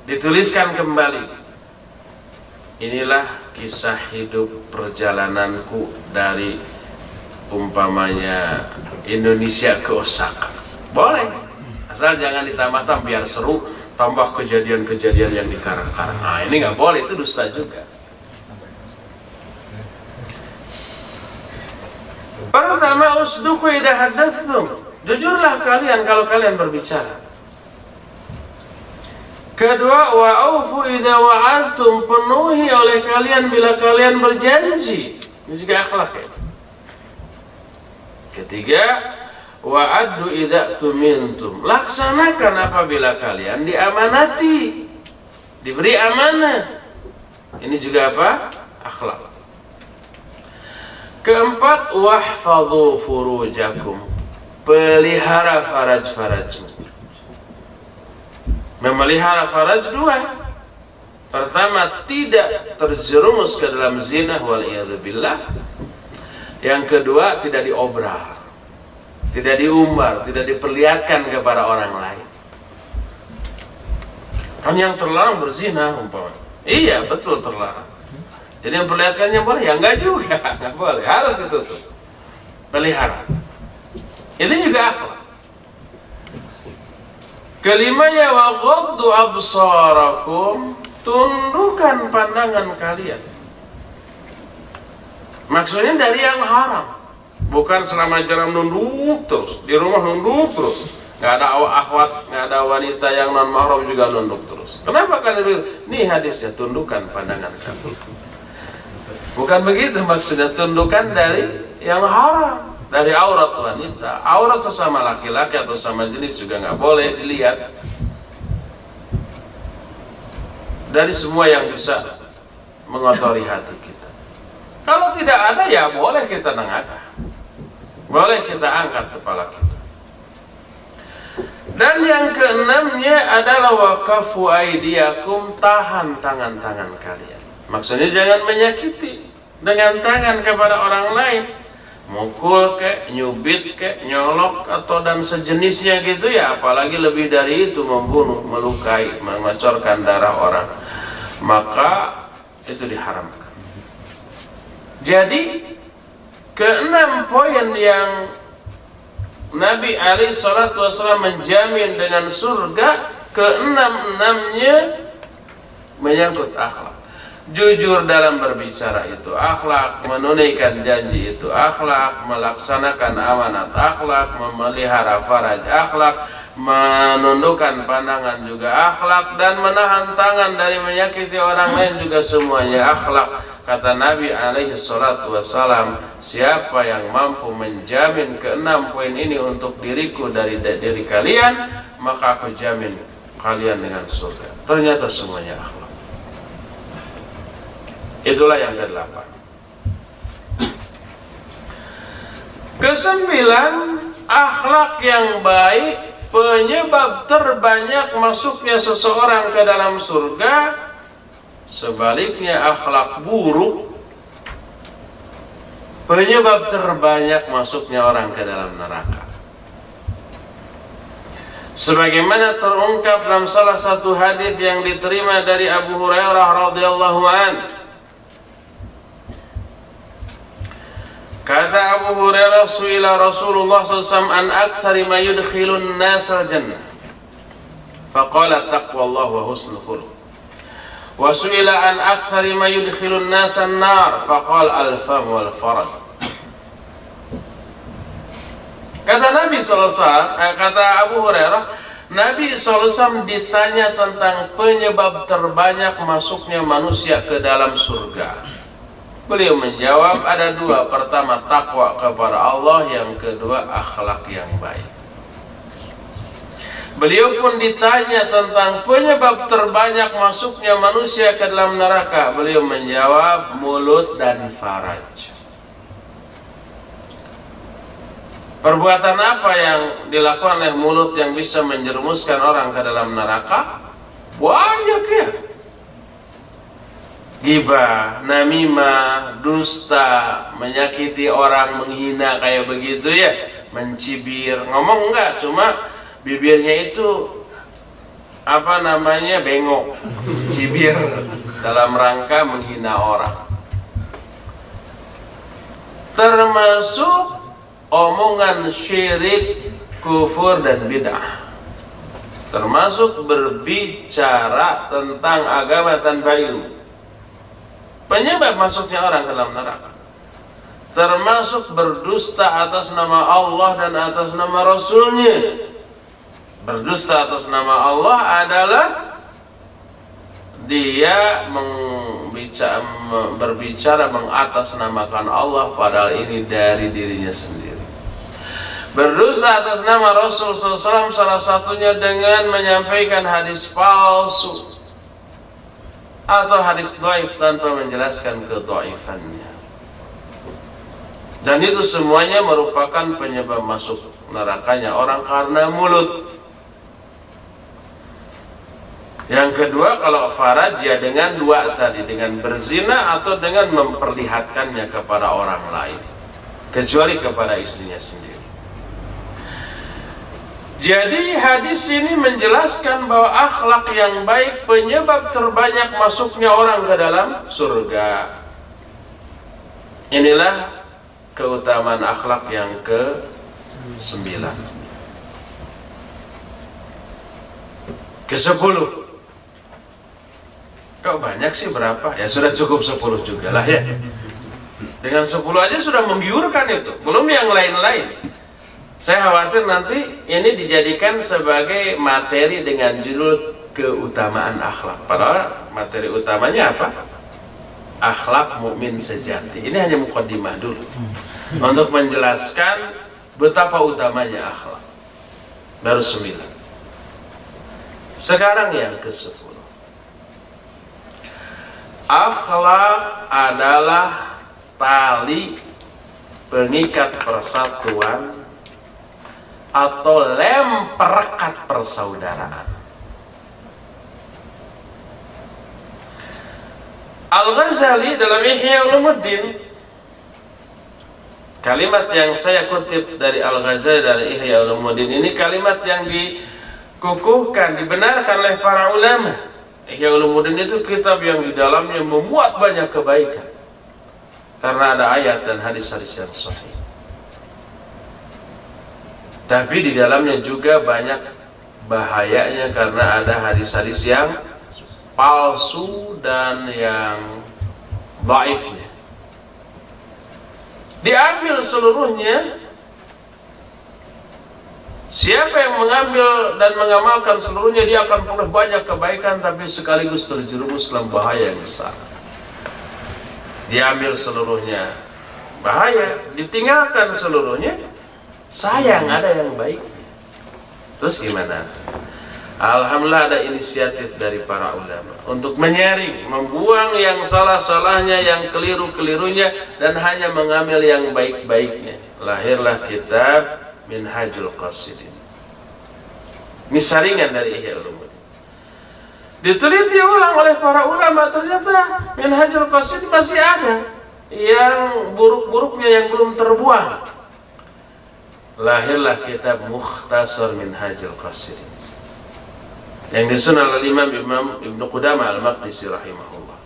dituliskan kembali. Inilah kisah hidup perjalananku dari umpamanya Indonesia ke Osaka. Boleh, asal jangan ditambah-tambah biar seru, tambah kejadian-kejadian yang dikarang-karang. Nah, ini nggak boleh, itu dusta juga. Pertama, usduqu idza hadatstum. Jujurlah kalian kalau kalian berbicara. Kedua, wa aufu idza wa'adtum. Penuhi oleh kalian bila kalian berjanji. Ini juga akhlak ya. Ketiga, wa'addu idza tumintum. Laksanakan apabila kalian diamanati, diberi amanah. Ini juga apa? Akhlak. Keempat, wahfadhu furujakum. Pelihara faraj-farajmu. Memelihara faraj dua. Pertama, tidak terjerumus ke dalam zina wal'iyadzubillah. Yang kedua, tidak diobral, tidak diumbar, tidak diperlihatkan kepada orang lain. Kan yang terlarang berzina umpamanya. Iya, betul terlarang. Jadi yang perlihatkannya boleh? Ya enggak juga, enggak boleh, harus ditutup. Pelihara. Ini juga akhlak. Kelimanya, wa ghaddu absarakum. Tundukkan pandangan kalian. Maksudnya dari yang haram. Bukan selama jalan nunduk terus, di rumah nunduk terus. Nggak ada akhwat, nggak ada wanita yang non mahram juga nunduk terus. Kenapa kalian bilang? Nih hadisnya, tundukkan pandangan kamu. Bukan begitu maksudnya, tundukkan dari yang haram, dari aurat wanita. Aurat sesama laki-laki atau sama jenis juga nggak boleh dilihat. Dari semua yang bisa mengotori hati kita. Kalau tidak ada ya boleh kita nengadah, boleh kita angkat kepala kita. Dan yang keenamnya adalah waqafu aidiakum, tahan tangan-tangan kalian. Maksudnya jangan menyakiti dengan tangan kepada orang lain, mukul kek, nyubit kek, nyolok atau dan sejenisnya gitu ya. Apalagi lebih dari itu, membunuh, melukai, mengocorkan darah orang, maka itu diharamkan. Jadi keenam poin yang Nabi alaihi salatu wasallam menjamin dengan surga, keenam-enamnya menyangkut akhlak. Jujur dalam berbicara itu akhlak, menunaikan janji itu akhlak, melaksanakan amanat akhlak, memelihara faraj akhlak, menundukkan pandangan juga akhlak, dan menahan tangan dari menyakiti orang lain juga semuanya akhlak. Kata Nabi alaihi salatu wassalam, siapa yang mampu menjamin keenam poin ini untuk diriku dari diri kalian, maka aku jamin kalian dengan surga. Ternyata semuanya akhlak. Itulah yang ke-8. Ke-9, akhlak yang baik penyebab terbanyak masuknya seseorang ke dalam surga. Sebaliknya akhlak buruk penyebab terbanyak masuknya orang ke dalam neraka. Sebagaimana terungkap dalam salah satu hadis yang diterima dari Abu Hurairah radhiyallahu anhu. Kata Abu Hurairah, su'ila Rasulullah SAW an aktsari ma yudkhilun nasal jannah, faqala taqwallah wa husnul khuluq. Wa su'ila an aktsari ma yudkhilun nasan nar, faqala al-fam wal faraj. Kata Nabi SAW, kata Abu Hurairah, Nabi SAW ditanya tentang penyebab terbanyak masuknya manusia ke dalam surga. Beliau menjawab ada dua. Pertama, takwa kepada Allah. Yang kedua, akhlak yang baik. Beliau pun ditanya tentang penyebab terbanyak masuknya manusia ke dalam neraka. Beliau menjawab, mulut dan faraj. Perbuatan apa yang dilakukan oleh mulut yang bisa menjerumuskan orang ke dalam neraka? Banyak ya. Ghibah, namimah, dusta, menyakiti orang, menghina kayak begitu ya, mencibir, ngomong enggak, cuma bibirnya itu apa namanya, bengok, cibir dalam rangka menghina orang. Termasuk omongan syirik, kufur dan bid'ah. Termasuk berbicara tentang agama tanpa ilmu. Penyebab masuknya orang ke dalam neraka. Termasuk berdusta atas nama Allah dan atas nama Rasulnya. Berdusta atas nama Allah adalah dia berbicara mengatasnamakan Allah padahal ini dari dirinya sendiri. Berdusta atas nama Rasul SAW salah satunya dengan menyampaikan hadis palsu atau hadis dhaif tanpa menjelaskan kedhaifannya. Dan itu semuanya merupakan penyebab masuk nerakanya orang karena mulut. Yang kedua, kalau faraj ya dengan dua tadi, dengan berzina atau dengan memperlihatkannya kepada orang lain, kecuali kepada istrinya sendiri. Jadi hadis ini menjelaskan bahwa akhlak yang baik penyebab terbanyak masuknya orang ke dalam surga. Inilah keutamaan akhlak yang ke-9. Ke-10. Kok banyak sih, berapa? Ya sudah cukup 10 juga lah ya. Dengan 10 aja sudah menggiurkan itu, belum yang lain-lain. Saya khawatir nanti ini dijadikan sebagai materi dengan judul keutamaan akhlak. Padahal materi utamanya apa? Akhlak mukmin sejati. Ini hanya mukaddimah dulu untuk menjelaskan betapa utamanya akhlak. Baru 9. Sekarang yang ke-10. Akhlak adalah tali pengikat persatuan atau lem perekat persaudaraan. Al-Ghazali dalam Ihya Ulumuddin, kalimat yang saya kutip dari Al-Ghazali dari Ihya Ulumuddin ini kalimat yang dikukuhkan, dibenarkan oleh para ulama. Ihya Ulumuddin itu kitab yang di dalamnya memuat banyak kebaikan karena ada ayat dan hadis-hadis yang sahih. Tapi di dalamnya juga banyak bahayanya karena ada hadis-hadis yang palsu dan yang dhaifnya. Diambil seluruhnya. Siapa yang mengambil dan mengamalkan seluruhnya, dia akan peroleh banyak kebaikan, tapi sekaligus terjerumus dalam bahaya yang besar. Diambil seluruhnya, bahaya. Ditinggalkan seluruhnya, sayang, ada yang baik. Terus gimana? Alhamdulillah ada inisiatif dari para ulama untuk menyaring, membuang yang salah-salahnya, yang keliru-kelirunya, dan hanya mengambil yang baik-baiknya. Lahirlah kitab Minhajul Qasidin. Ini saringan dari Ihya Ulumuddin. Diteliti ulang oleh para ulama, ternyata Minhajul Qasidin masih ada yang buruk-buruknya yang belum terbuang. Lahirlah kitab Mukhtasar Minhajul Qasidin yang disusun oleh Imam Ibnu Qudamah Al-Maqdisi rahimahullah.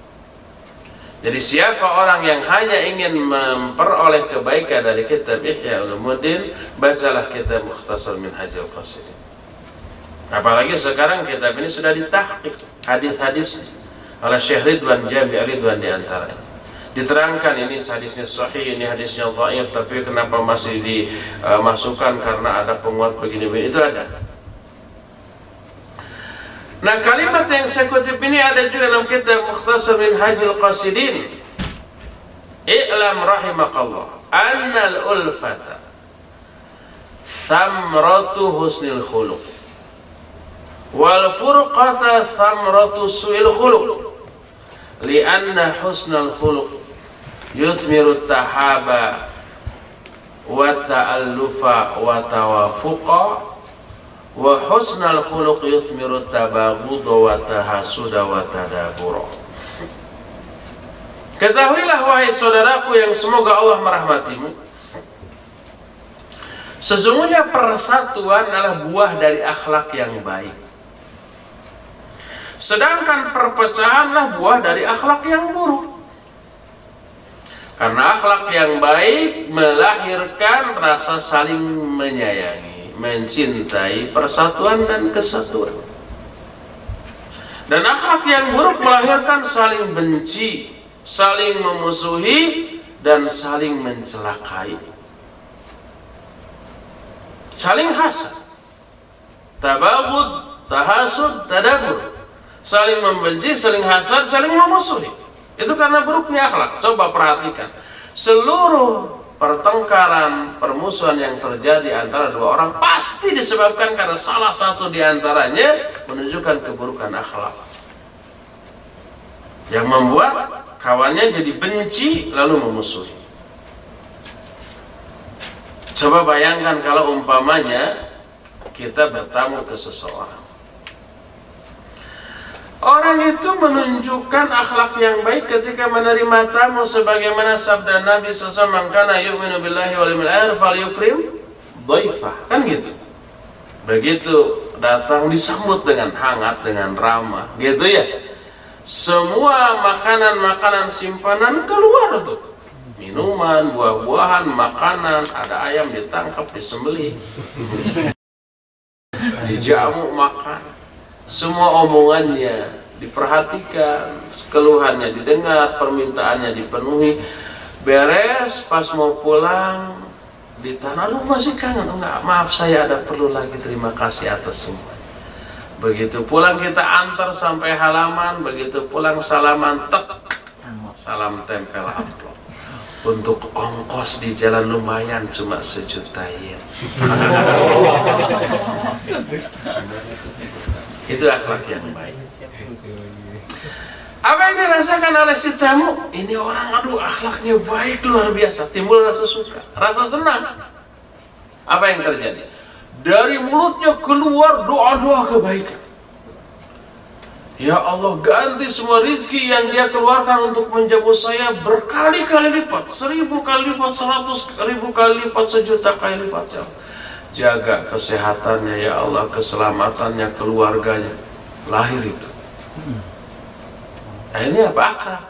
Jadi siapa orang yang hanya ingin memperoleh kebaikan dari kitab Ihya Ulumuddin, bacalah kitab Mukhtasar Minhajul Qasidin. Apalagi sekarang kitab ini sudah ditahqiq hadis-hadis oleh Syekh Ridwan Jami' Ridwan di antaranya. Diterangkan ini hadisnya sahih, ini hadisnya dhaif, tapi kenapa masih dimasukkan karena ada penguat begini-begini, itu ada. Nah, kalimat yang saya kutip ini ada juga dalam kitab Mukhtasar Minhajul Qasidin. I'lam rahimakallah annal ulfata thamratu husnil khuluq wal furqata thamratu su'il khuluq li'anna husnal khuluq yuthmiru tahaba wa ta'allufa wa tawafuqa, wa husnal khuluq yuthmiru tabaghudha wa tahasuda wa tadabura. Ketahuilah wahai saudaraku yang semoga Allah merahmatimu, sesungguhnya persatuan adalah buah dari akhlak yang baik, sedangkan perpecahanlah buah dari akhlak yang buruk. Karena akhlak yang baik melahirkan rasa saling menyayangi, mencintai, persatuan dan kesatuan. Dan akhlak yang buruk melahirkan saling benci, saling memusuhi, dan saling mencelakai, saling hasad, tabaghud, tahasud, tadabur, saling membenci, saling hasad, saling memusuhi. Itu karena buruknya akhlak. Coba perhatikan, seluruh pertengkaran, permusuhan yang terjadi antara dua orang pasti disebabkan karena salah satu di antaranya menunjukkan keburukan akhlak yang membuat kawannya jadi benci lalu memusuhi. Coba bayangkan kalau umpamanya kita bertamu ke seseorang, orang itu menunjukkan akhlak yang baik ketika menerima tamu, sebagaimana sabda Nabi SAW, "Man kana yu'minu billahi wal yawmil akhir falyukrim dhaifah." Kan gitu. Begitu datang disambut dengan hangat, dengan ramah, gitu ya. Semua makanan-makanan simpanan keluar tuh. Minuman, buah-buahan, makanan, ada ayam ditangkap, disembelih, dijamu makan. Semua omongannya diperhatikan, keluhannya didengar, permintaannya dipenuhi. Beres, pas mau pulang ditanya, "Aduh, masih kangen?" "Enggak, maaf, saya ada perlu lagi, terima kasih atas semua." Begitu pulang kita antar sampai halaman, begitu pulang salaman, tek, salam tempel amplop. Untuk ongkos di jalan lumayan, cuma 1 juta yen. Itu akhlak yang baik. Apa yang dirasakan oleh si tamu? Ini orang, aduh, akhlaknya baik luar biasa. Timbul rasa suka, rasa senang. Apa yang terjadi? Dari mulutnya keluar doa-doa kebaikan. Ya Allah, ganti semua rizki yang dia keluarkan untuk menjamu saya berkali-kali lipat, 1000 kali lipat, 100.000 kali lipat, 1.000.000 kali lipat. Ya Allah, jaga kesehatannya ya Allah, keselamatannya, keluarganya. Lahir itu. Akhirnya apa? Akrab.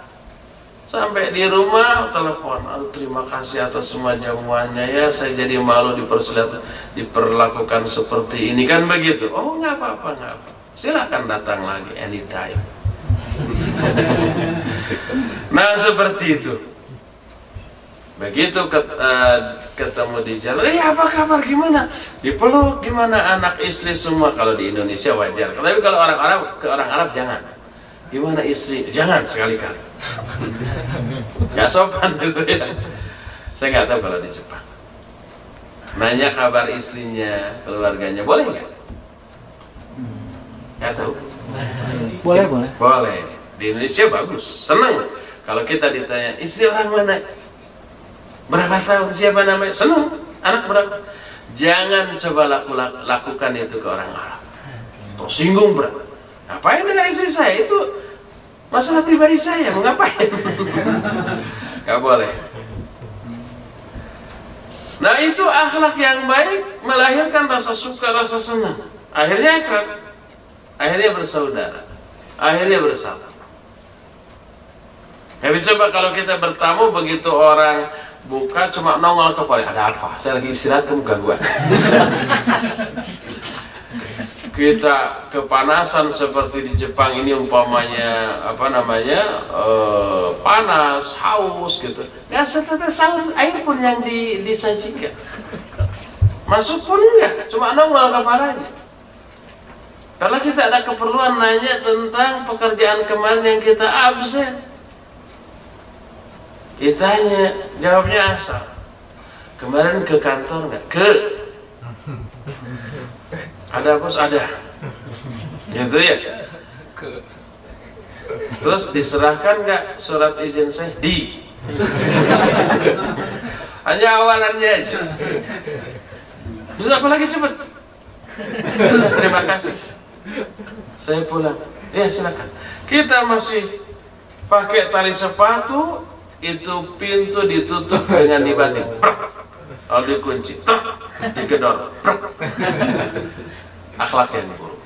Sampai di rumah telepon, aduh terima kasih atas semua jamuannya ya, saya jadi malu diperlakukan seperti ini, kan begitu. Oh nggak apa-apa, nggak apa, silakan datang lagi anytime. Nah seperti itu. Begitu ketemu di jalan, apa kabar, gimana, dipeluk, gimana anak istri semua. Kalau di Indonesia wajar, tapi kalau ke orang Arab jangan. Gimana istri? Jangan sekali-kali. Gak sopan gitu ya. Saya nggak tahu kalau di Jepang. Nanya kabar istrinya, keluarganya, boleh nggak? Nggak tahu. Boleh. Boleh. Di Indonesia bagus, senang. Kalau kita ditanya, istri orang mana? Berapa tahun? Siapa namanya? Senang. Anak berapa? Jangan coba lakukan itu ke orang Arab. Tersinggung berat. Ngapain dengan istri saya? Itu masalah pribadi saya, mau ngapain? Gak boleh. Nah itu akhlak yang baik melahirkan rasa suka, rasa senang. Akhirnya akrab, akhirnya bersaudara, akhirnya bersatu. Tapi coba kalau kita bertamu, begitu orang buka cuma nongol kepala, ada apa? Saya lagi istirahat, kamu gangguan. Kita kepanasan seperti di Jepang ini umpamanya panas, haus gitu. Ya setelah sahur air pun yang disajikan. Masuk pun enggak, cuma nongol kepalanya. Karena kita ada keperluan nanya tentang pekerjaan kemarin yang kita absen. Ditanya, jawabnya asal. Kemarin ke kantor enggak? Ada bos, ada. Gitu ya. Terus diserahkan nggak surat izin saya? Hanya awalannya aja. Terus apa lagi cepet? Terima kasih. Saya pulang. Ya silakan. Kita masih pakai tali sepatu, itu pintu ditutup dengan dibanting. Lalu dikunci, digedor. Akhlak yang buruk.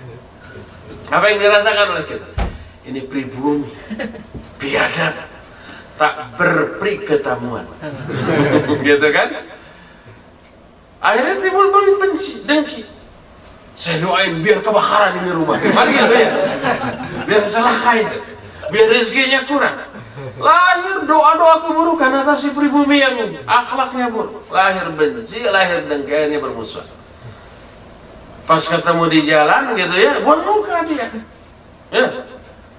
Apa yang dirasakan oleh kita? Ini pribumi, biadab, tak berperi ketamuan. Gitu kan? Akhirnya timbul benci, dengki. Saya doain biar kebakaran ini rumah. Kan gitu ya? Biar celaka itu, biar rezekinya kurang. Lahir doa-doa keburukan atas si pribumi yang akhlaknya buruk. Lahir benci, lahir dengki, akhirnya bermusuhan. Pas ketemu di jalan gitu ya, buang muka dia. Ya.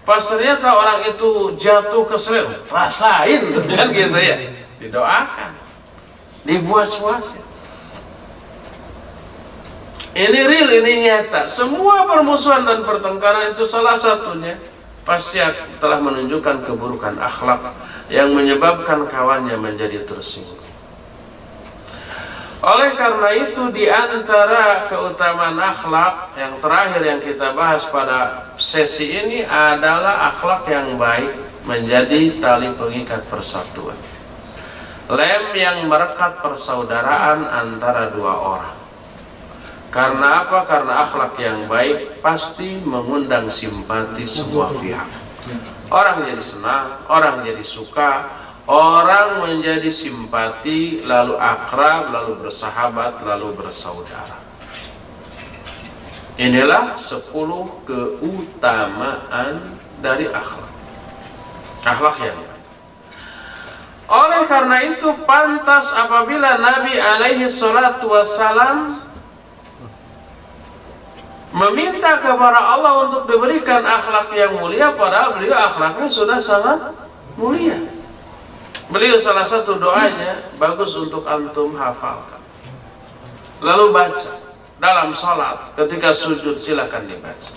Pas ternyata orang itu jatuh ke selir, rasain kan gitu ya. Didoakan, dibuas-buasin. Ini real, ini nyata. Semua permusuhan dan pertengkaran itu salah satunya pasti telah menunjukkan keburukan akhlak yang menyebabkan kawannya menjadi tersinggung. Oleh karena itu, di antara keutamaan akhlak yang terakhir yang kita bahas pada sesi ini adalah akhlak yang baik menjadi tali pengikat persatuan. Lem yang merekat persaudaraan antara dua orang. Karena apa? Karena akhlak yang baik pasti mengundang simpati semua pihak. Orang jadi senang, orang jadi suka, orang menjadi simpati, lalu akrab, lalu bersahabat, lalu bersaudara. Inilah 10 keutamaan dari akhlak. Akhlak yang baik. Oleh karena itu pantas apabila Nabi alaihi salatu wassalam meminta kepada Allah untuk diberikan akhlak yang mulia, padahal beliau akhlaknya sudah sangat mulia. Beliau salah satu doanya bagus untuk antum hafalkan. Lalu baca dalam sholat, ketika sujud silakan dibaca.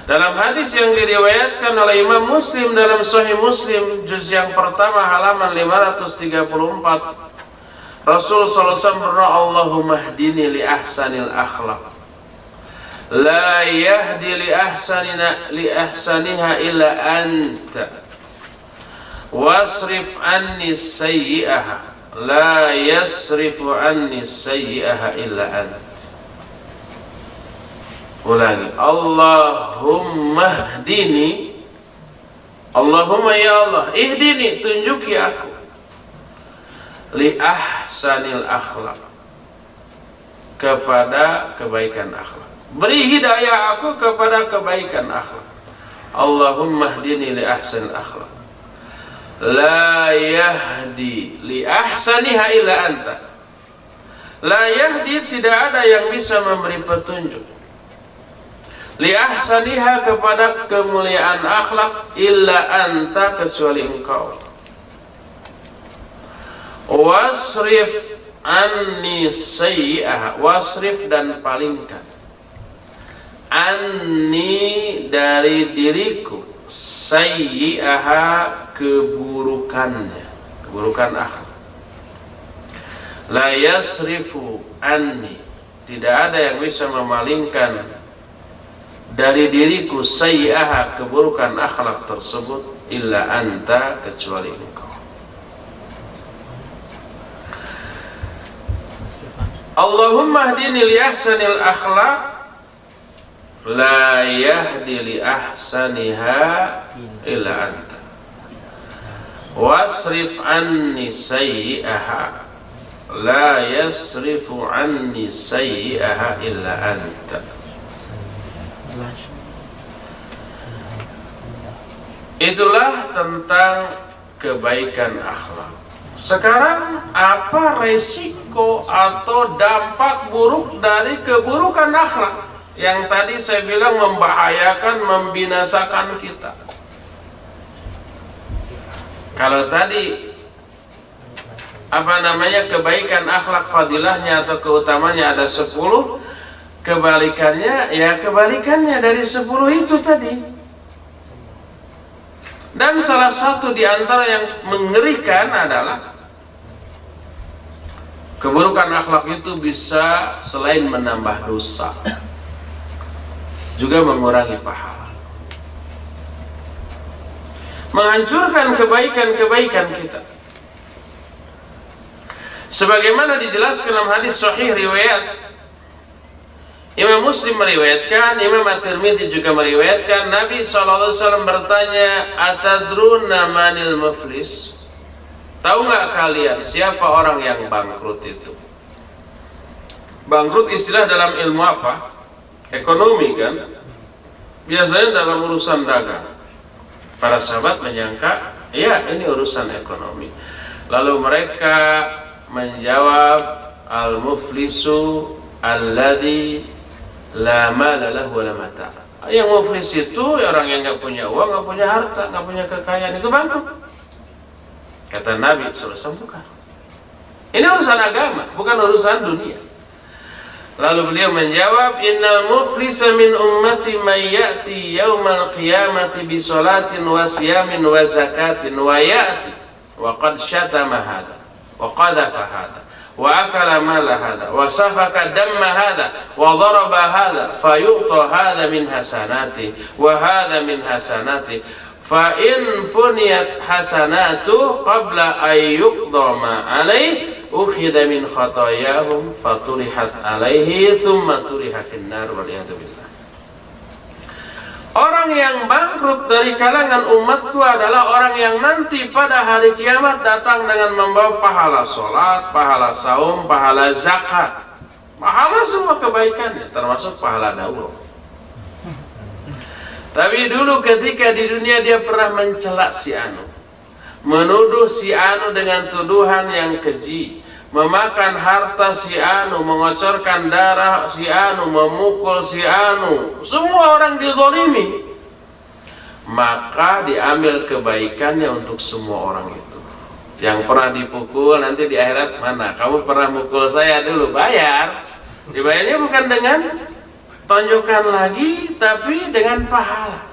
Dalam hadis yang diriwayatkan oleh Imam Muslim dalam Sahih Muslim juz yang pertama halaman 534, Rasul sallallahu alaihi wasallam berdoa, Allahumma hdini li ahsanil akhlaq, la yahdi li ahsaniha illa anta, wasrif anni sayyi'aha, la yasrifu anni sayyi'aha illa anta. Ulangi, Allahumma hdini, Allahumma ya Allah, ihdini, tunjuki aku, li ahsanil akhlak, kepada kebaikan akhlak. Beri hidayah aku kepada kebaikan akhlak. Allahumma hdini li ahsanil akhlak, la yahdi li ahsaniha illa anta. La yahdi, tidak ada yang bisa memberi petunjuk, li ahsaniha, kepada kemuliaan akhlak, illa anta, kecuali engkau. Wasrif anni sayyi'aha, wasrif dan palingkan, anni dari diriku, sayyi'aha keburukannya, keburukan akhlak. La yasrifu anni, tidak ada yang bisa memalingkan dari diriku sayyi'aha, keburukan akhlak tersebut, illa anta, kecuali engkau. Allahumma hdini li ahsanil akhlaq, la yahdi li ahsaniha illa anta, wasrif anni sayyi'aha, la yasrifu anni sayyi'aha illa anta. Itulah tentang kebaikan akhlak. Sekarang apa resiko atau dampak buruk dari keburukan akhlak yang tadi saya bilang membahayakan, membinasakan kita? Kalau tadi kebaikan akhlak fadilahnya atau keutamanya ada 10, kebalikannya ya kebalikannya dari 10 itu tadi. Dan salah satu di antara yang mengerikan adalah keburukan akhlak itu bisa selain menambah dosa, juga mengurangi pahala, menghancurkan kebaikan-kebaikan kita. Sebagaimana dijelaskan dalam hadis sahih riwayat Imam Muslim meriwayatkan, Imam At-Tirmidzi juga meriwayatkan, Nabi SAW bertanya, atadruna manil muflis? Tahu nggak kalian siapa orang yang bangkrut itu? Bangkrut istilah dalam ilmu apa? Ekonomi kan? Biasanya dalam urusan dagang. Para sahabat menyangka, ya ini urusan ekonomi. Lalu mereka menjawab, al-muflisu alladhi la mala lahu wa la mata. Yang muflis itu orang yang nggak punya uang, nggak punya harta, nggak punya kekayaan, itu bangkrut. Kata Nabi SAW, bukan. Ini urusan agama, bukan urusan dunia. Lalu beliau menjawab, innal muflisa min ummati man ya'ti yaumal qiyamati bi salatin wa siyamin wa zakatin wa ya'ti wa qad syatama hada wa qadhafa hada wa akala mala hada wa safaka damma hada wa daraba hada fayu'ta hada min hasanati wa hada min hasanati fa in funiyat hasanatu qabla ay yuqda ma alaih ukhidha min khatayahum faturihat alaihi thumma turiha finnar waliyadu billah. Orang yang bangkrut dari kalangan umatku adalah orang yang nanti pada hari kiamat datang dengan membawa pahala sholat, pahala saum, pahala zakat, pahala semua kebaikannya, termasuk pahala daurah. Tapi dulu ketika di dunia dia pernah mencela si anu, menuduh si anu dengan tuduhan yang keji, memakan harta si anu, mengocorkan darah si anu, memukul si anu, semua orang dizalimi. Maka diambil kebaikannya untuk semua orang itu. Yang pernah dipukul nanti di akhirat, mana kamu pernah mukul saya dulu, bayar. Dibayarnya bukan dengan tonjokan lagi tapi dengan pahala.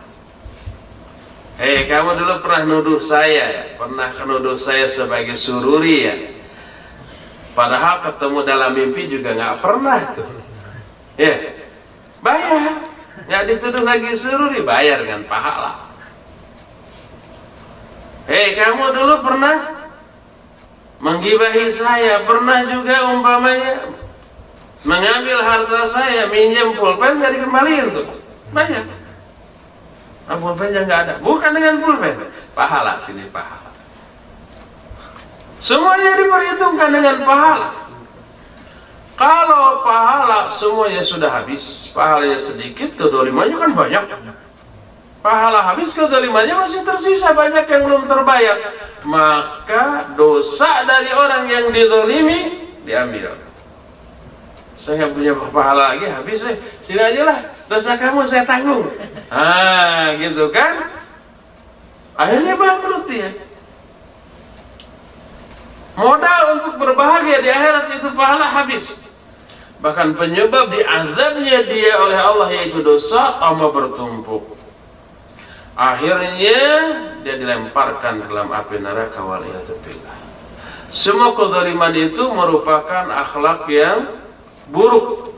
Kamu dulu pernah nuduh saya ya? Pernah nuduh saya sebagai sururi ya? Padahal ketemu dalam mimpi juga nggak pernah tuh. Ya, bayar. Nggak dituduh lagi sururi, bayar dengan pahala. Kamu dulu pernah menggibahi saya, pernah juga umpamanya mengambil harta saya, minjem pulpen nggak dikembaliin tuh, bayar. Pulpennya nggak ada, bukan dengan pulpen, pahala sini pahala. Semuanya diperhitungkan dengan pahala. Kalau pahala semuanya sudah habis, pahalanya sedikit, kezalimannya kan banyak. Pahala habis, kezalimannya masih tersisa banyak yang belum terbayar. Maka dosa dari orang yang dizalimi diambil. Saya punya pahala lagi, habis sini aja lah, dosa kamu saya tanggung. Gitu kan? Akhirnya bangkrut ya. Modal untuk berbahagia di akhirat itu pahala habis. Bahkan penyebab diazabnya dia oleh Allah yaitu dosa tambah bertumpuk. Akhirnya dia dilemparkan ke dalam api neraka waliyadzubillah. Semua kezaliman itu merupakan akhlak yang buruk.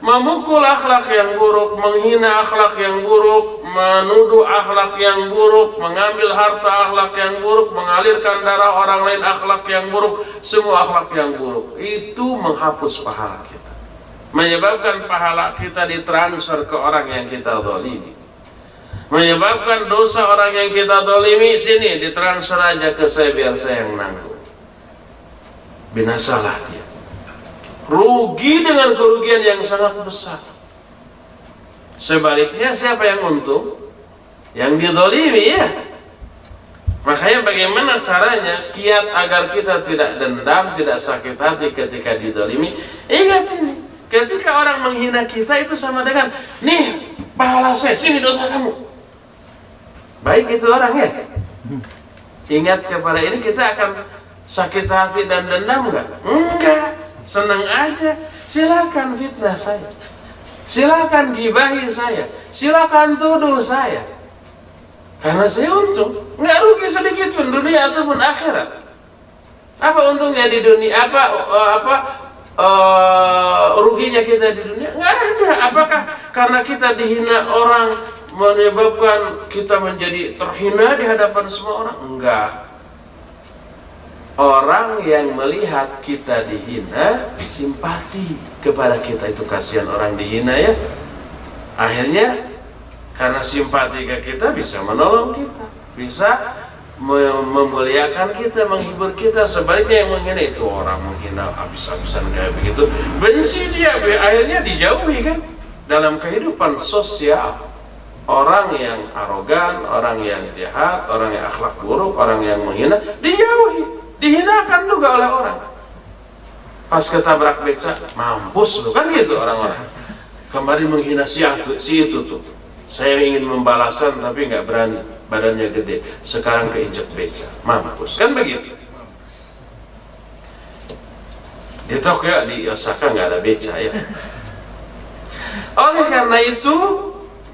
Memukul akhlak yang buruk, menghina akhlak yang buruk, menuduh akhlak yang buruk, mengambil harta akhlak yang buruk, mengalirkan darah orang lain akhlak yang buruk, semua akhlak yang buruk itu menghapus pahala kita, menyebabkan pahala kita ditransfer ke orang yang kita zalimi, menyebabkan dosa orang yang kita zalimi sini ditransfer aja ke saya biar saya yang nanggung. Binasalah dia, rugi dengan kerugian yang sangat besar. Sebaliknya siapa yang untung? Yang dizalimi ya. Makanya bagaimana caranya kiat agar kita tidak dendam, tidak sakit hati ketika dizalimi? Ingat ini, ketika orang menghina kita itu sama dengan, nih pahala saya, sini dosa kamu. Baik itu orang ya. Ingat kepada ini, kita akan sakit hati dan dendam enggak? Enggak. Senang aja, silakan fitnah saya, silakan gibahi saya, silakan tuduh saya, karena saya untung, nggak rugi sedikit pun dunia ataupun akhirat. Apa untungnya di dunia? Ruginya kita di dunia? Nggak ada. Apakah karena kita dihina orang menyebabkan kita menjadi terhina di hadapan semua orang? Enggak. Orang yang melihat kita dihina simpati kepada kita, itu kasihan orang dihina ya. Akhirnya karena simpati ke kita bisa menolong kita, bisa memuliakan kita, menghibur kita. Sebaliknya yang menghina itu orang menghina habis-habisan kayak begitu, benci dia, akhirnya dijauhi kan. Dalam kehidupan sosial, orang yang arogan, orang yang jahat, orang yang akhlak buruk, orang yang menghina dijauhi. Dihinakan juga oleh orang. Pas ketabrak beca, mampus lu, kan gitu orang-orang. Kemarin menghina si itu tuh. Saya ingin membalaskan tapi nggak berani, badannya gede. Sekarang keinjek beca, mampus, kan begitu. Di Tokyo, di Osaka nggak ada beca ya. Oleh karena itu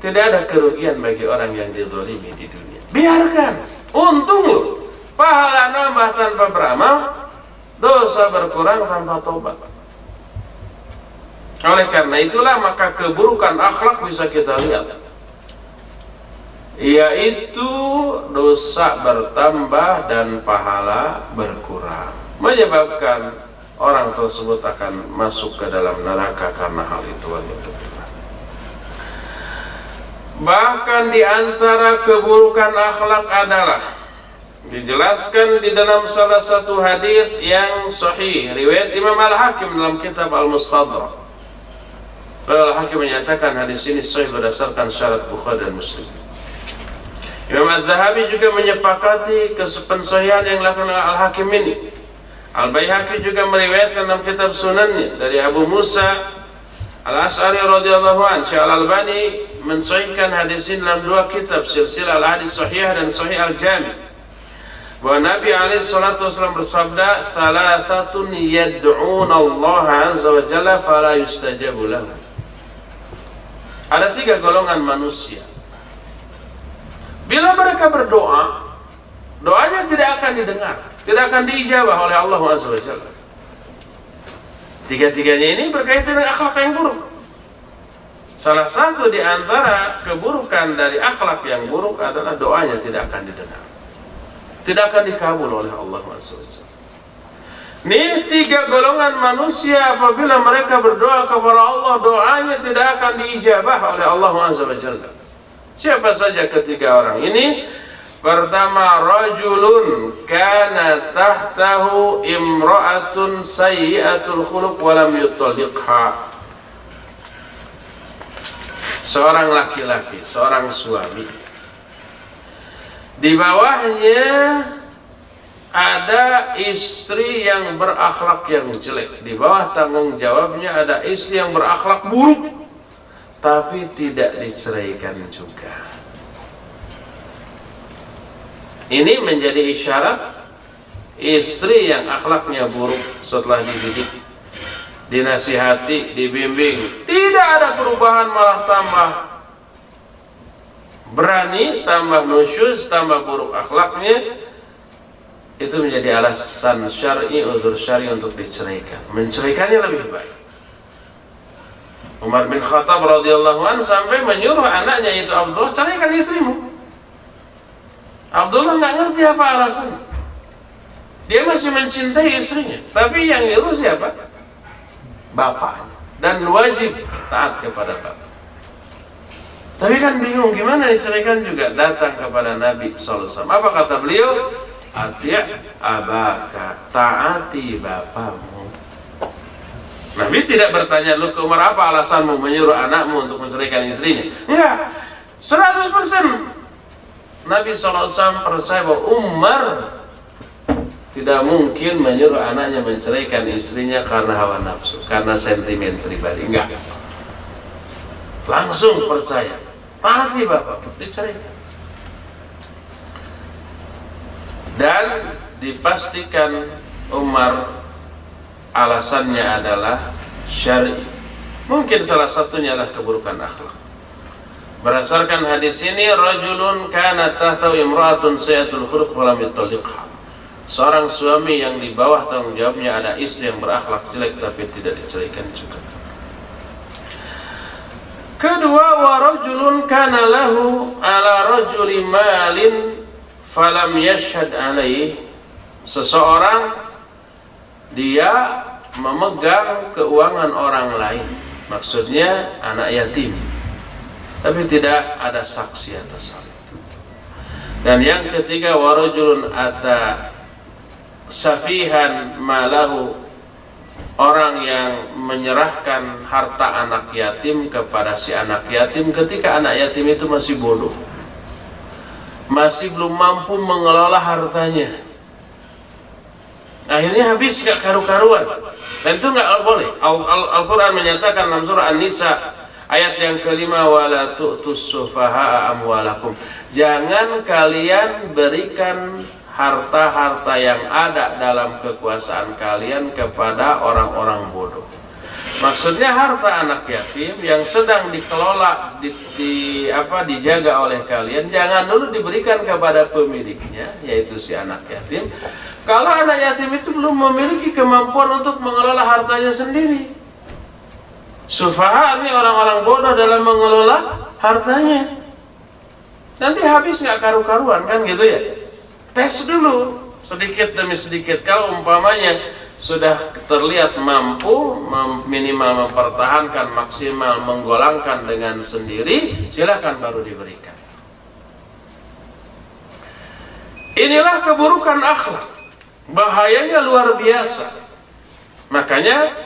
tidak ada kerugian bagi orang yang dizalimi di dunia. Biarkan, untung lu. Pahala nambah tanpa beramal, dosa berkurang tanpa tobat. Oleh karena itulah maka keburukan akhlak bisa kita lihat, yaitu dosa bertambah dan pahala berkurang, menyebabkan orang tersebut akan masuk ke dalam neraka karena hal itu. Bahkan di antara keburukan akhlak adalah dijelaskan di dalam salah satu hadis yang sahih riwayat Imam Al-Hakim dalam kitab Al-Mustadrak. Al-Hakim menyatakan hadis ini sahih berdasarkan syarat Bukhari dan Muslim. Imam Al-Zahabi juga menyepakati kesahihan yang dilakukan oleh Al-Hakim ini. Al-Baihaqi juga meriwayatkan dalam kitab Sunannya dari Abu Musa Al-Asy'ari radhiyallahu anhu. Syekh Al-Albani mensahihkan hadis ini dalam dua kitab, Silsilah Al-Hadis Sahihah dan Sahih Al-Jami'. Bahwa Nabi SAW bersabda, "Thalathatun yad'una Allah azza wa jalla fala yustajabu lahum." ada 3 golongan manusia. Bila mereka berdoa, doanya tidak akan didengar, tidak akan diijabah oleh Allah SWT. 3-tiganya ini berkaitan dengan akhlak yang buruk. Salah satu di antara keburukan dari akhlak yang buruk adalah doanya tidak akan didengar, tidak akan dikabul oleh Allah SWT. Ini 3 golongan manusia, apabila mereka berdoa kepada Allah, doanya tidak akan diijabah oleh Allah SWT. Siapa saja ketiga orang ini? Pertama, rajulun kana tahtahu imra'atun sayyi'atul khuluq wa lam yutalliqha. Seorang laki-laki, seorang suami, di bawahnya ada istri yang berakhlak yang jelek. Di bawah tanggung jawabnya ada istri yang berakhlak buruk, tapi tidak diceraikan juga. Ini menjadi isyarat istri yang akhlaknya buruk setelah dididik, dinasihati, dibimbing, tidak ada perubahan, malah tambah berani, tambah nusyuz, tambah buruk akhlaknya. Itu menjadi alasan syar'i, uzur syar'i untuk diceraikan. Menceraikannya lebih baik. Umar bin Khattab radhiyallahu anhu sampai menyuruh anaknya itu Abdullah, ceraikan istrimu. Abdullah nggak ngerti apa alasan. Dia masih mencintai istrinya, tapi yang nyuruh siapa? Bapaknya. Dan wajib taat kepada bapak. Tapi kan bingung gimana diceraikan juga. Datang kepada Nabi SAW. Apa kata beliau? Ati' abaka, taati bapamu. Nabi tidak bertanya, lu ke Umar, apa alasanmu menyuruh anakmu untuk menceraikan istrinya? Enggak, 100% Nabi SAW percaya bahwa Umar tidak mungkin menyuruh anaknya menceraikan istrinya karena hawa nafsu, karena sentimen pribadi. Enggak, langsung percaya, taati bapak, diceraikan. Dan dipastikan Umar alasannya adalah syar'i. Mungkin salah satunya adalah keburukan akhlak. Berdasarkan hadis ini, rajulun kana tahtahu imra'atun sayyi'atul khuluq wa lam yutalliqha. Seorang suami yang di bawah tanggung jawabnya ada istri yang berakhlak jelek tapi tidak diceraikan juga. Kedua, wa rajulun kana lahu ala rajuli malin falam yashhad alaih. Seseorang dia memegang keuangan orang lain, maksudnya anak yatim, tapi tidak ada saksi atas hal itu. Dan yang ketiga, warajulun ata safihan malahu, orang yang menyerahkan harta anak yatim kepada si anak yatim ketika anak yatim itu masih bodoh, masih belum mampu mengelola hartanya. Akhirnya habis gak karu-karuan. Dan itu gak boleh. Al-Quran menyatakan dalam surah An-Nisa ayat yang kelima, wala tu'tus sufaha'a amwalakum. Jangan kalian berikan harta-harta yang ada dalam kekuasaan kalian kepada orang-orang bodoh. Maksudnya harta anak yatim yang sedang dikelola, dijaga oleh kalian, jangan dulu diberikan kepada pemiliknya, yaitu si anak yatim. Kalau anak yatim itu belum memiliki kemampuan untuk mengelola hartanya sendiri. Sufaha ini orang-orang bodoh dalam mengelola hartanya. Nanti habis nggak karu-karuan kan gitu ya. Tes dulu sedikit demi sedikit. Kalau umpamanya sudah terlihat mampu minimal mempertahankan, maksimal menggolangkan dengan sendiri, silakan baru diberikan. Inilah keburukan akhlak, bahayanya luar biasa. Makanya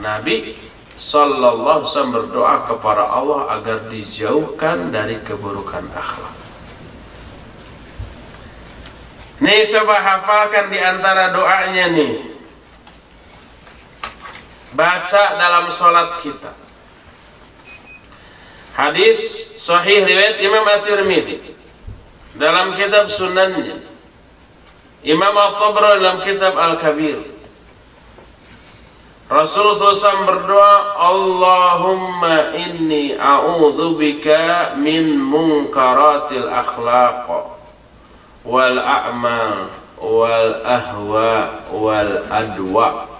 Nabi Sallallahu Alaihi Wasallam berdoa kepada Allah agar dijauhkan dari keburukan akhlak. Nih coba hafalkan di antara doanya nih. Baca dalam sholat kita. Hadis sahih riwayat Imam At-Tirmidzi dalam kitab Sunannya, Imam At-Tabrani dalam kitab Al-Kabir. Rasul SAW berdoa, Allahumma inni a'udzubika min munkaratil akhlaq wal a'mal wal ahwa wal adwa.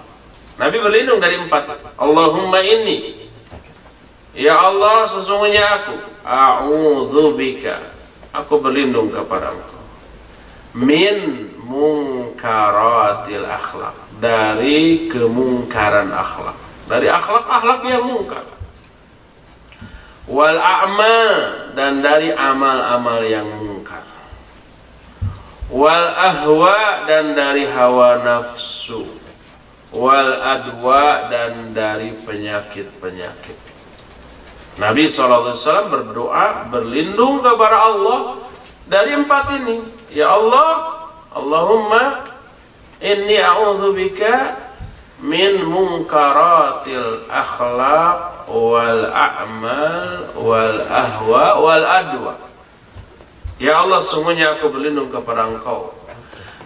Nabi berlindung dari 4. Allahumma inni, ya Allah, sesungguhnya aku, a'udzubika, aku berlindung kepada Engkau, min munkaratil akhlaq, dari kemungkaran akhlak, dari akhlak-akhlak yang mungkar, wal a'mal, dan dari amal-amal yang mungkar, wal ahwa, dan dari hawa nafsu, wal adwa, dan dari penyakit-penyakit. Nabi SAW berdoa berlindung kepada Allah dari 4 ini. Ya Allah, Allahumma inni a'udzubika min munkaratil akhlaq wal a'mal wal ahwa wal adwa. Ya Allah, sungguhnya aku berlindung kepada Engkau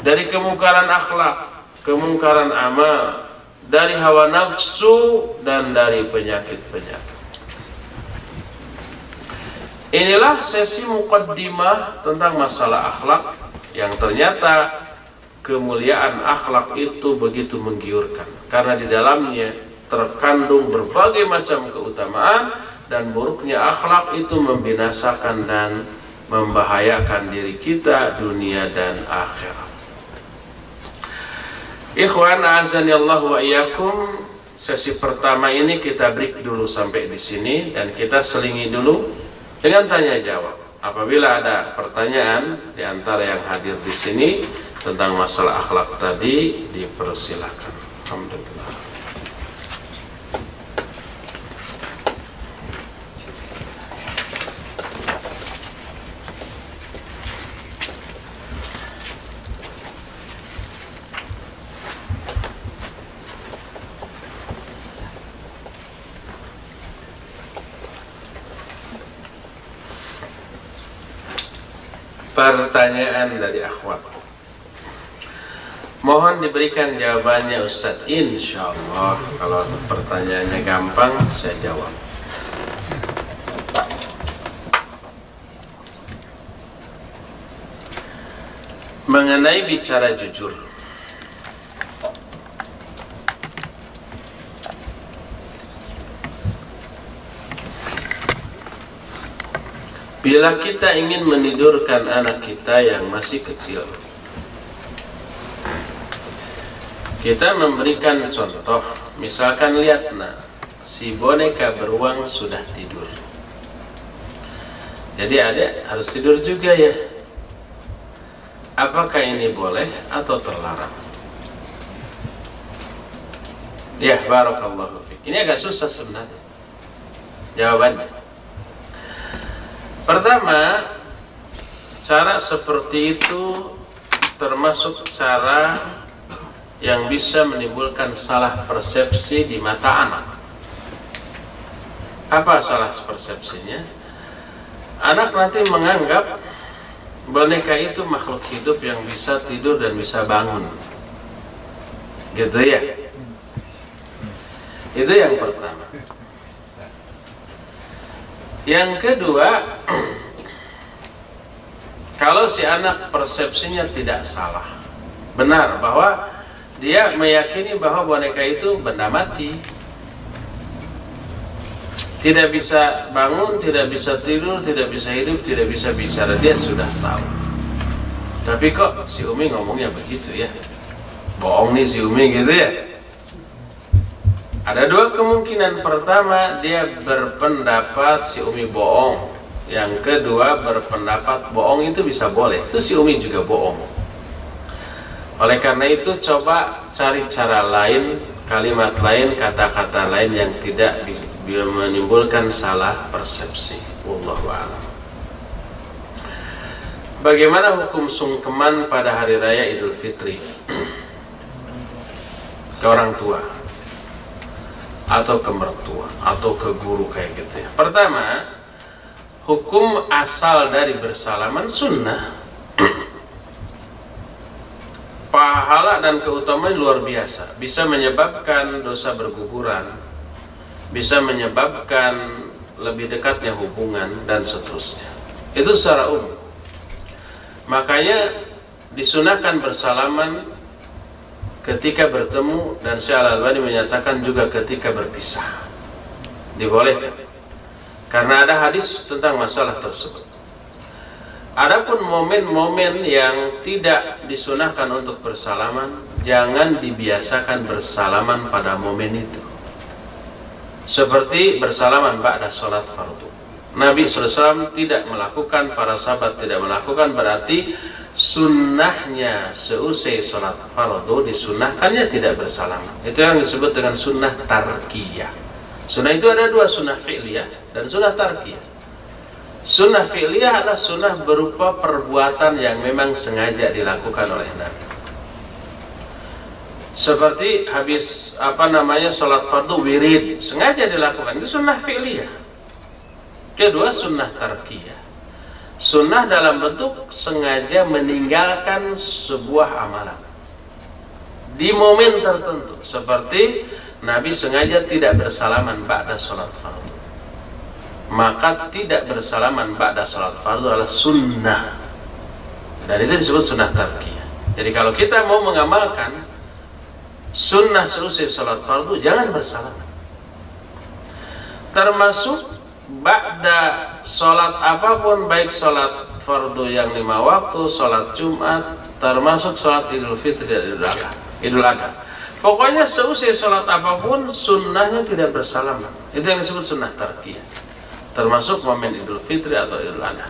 dari kemungkaran akhlak, kemungkaran amal, dari hawa nafsu, dan dari penyakit-penyakit. Inilah sesi muqaddimah tentang masalah akhlak, yang ternyata kemuliaan akhlak itu begitu menggiurkan, karena di dalamnya terkandung berbagai macam keutamaan, dan buruknya akhlak itu membinasakan dan membahayakan diri kita dunia dan akhirat. Ikhwan a'azanillahu wa iyyakum, sesi pertama ini kita break dulu sampai di sini, dan kita selingi dulu dengan tanya jawab. Apabila ada pertanyaan di antara yang hadir di sini tentang masalah akhlak tadi, dipersilakan. Alhamdulillah. Pertanyaan dari akhwat, mohon diberikan jawabannya Ustaz. Insya Allah, kalau pertanyaannya gampang saya jawab. Mengenai bicara jujur, bila kita ingin menidurkan anak kita yang masih kecil, kita memberikan contoh, misalkan lihat, nah, si boneka beruang sudah tidur, jadi adik harus tidur juga ya. Apakah ini boleh atau terlarang? Ya, barakallahu fiik. Ini agak susah sebenarnya jawabannya. Pertama, cara seperti itu termasuk cara yang bisa menimbulkan salah persepsi di mata anak. Apa salah persepsinya? Anak nanti menganggap boneka itu makhluk hidup yang bisa tidur dan bisa bangun, gitu ya. Itu yang pertama. Yang kedua, kalau si anak persepsinya tidak salah, benar bahwa dia meyakini bahwa boneka itu benda mati, tidak bisa bangun, tidak bisa tidur, tidak bisa hidup, tidak bisa bicara, dia sudah tahu. Tapi kok si Umi ngomongnya begitu ya, bohong nih si Umi, gitu ya. Ada dua kemungkinan. Pertama, dia berpendapat si Umi bohong. Yang kedua, berpendapat bohong itu bisa boleh, itu si Umi juga bohong. Oleh karena itu, coba cari cara lain, kalimat lain, kata-kata lain yang tidak menimbulkan salah persepsi. Wallahu a'lam. Bagaimana hukum sungkeman pada hari raya Idul Fitri ke orang tua atau ke mertua atau ke guru kayak gitu ya? Pertama, hukum asal dari bersalaman sunnah. pahala dan keutamaan luar biasa, bisa menyebabkan dosa berguguran, bisa menyebabkan lebih dekatnya hubungan dan seterusnya. Itu secara umum. Makanya disunahkan bersalaman ketika bertemu, dan Syekh Al-Albani menyatakan juga ketika berpisah dibolehkan, karena ada hadis tentang masalah tersebut. Adapun momen-momen yang tidak disunahkan untuk bersalaman, jangan dibiasakan bersalaman pada momen itu. Seperti bersalaman ba'da sholat fardu. Nabi SAW tidak melakukan, para sahabat tidak melakukan, berarti sunnahnya seusai sholat fardu disunahkannya tidak bersalaman. Itu yang disebut dengan sunnah tarkiyah. Sunnah itu ada dua, sunnah fi'liyah dan sunnah tarkiyah. Sunnah fi'liyah adalah sunnah berupa perbuatan yang memang sengaja dilakukan oleh Nabi. Seperti habis sholat fardu wirid, sengaja dilakukan, itu sunnah fi'liyah. Kedua, sunnah tarkiyah. Sunnah dalam bentuk sengaja meninggalkan sebuah amalan di momen tertentu. Seperti Nabi sengaja tidak bersalaman ba'da sholat fardu, maka tidak bersalaman ba'da sholat fardu adalah sunnah, dan itu disebut sunnah tarkiyah. Jadi kalau kita mau mengamalkan sunnah selesai sholat fardu, jangan bersalaman. Termasuk ba'da sholat apapun, baik sholat fardu yang 5 waktu, sholat Jumat, termasuk sholat Idul Fitri dan Idul Adha. Pokoknya seusai sholat apapun, sunnahnya tidak bersalaman. Itu yang disebut sunnah tarkiyah, termasuk momen Idul Fitri atau Idul Adha.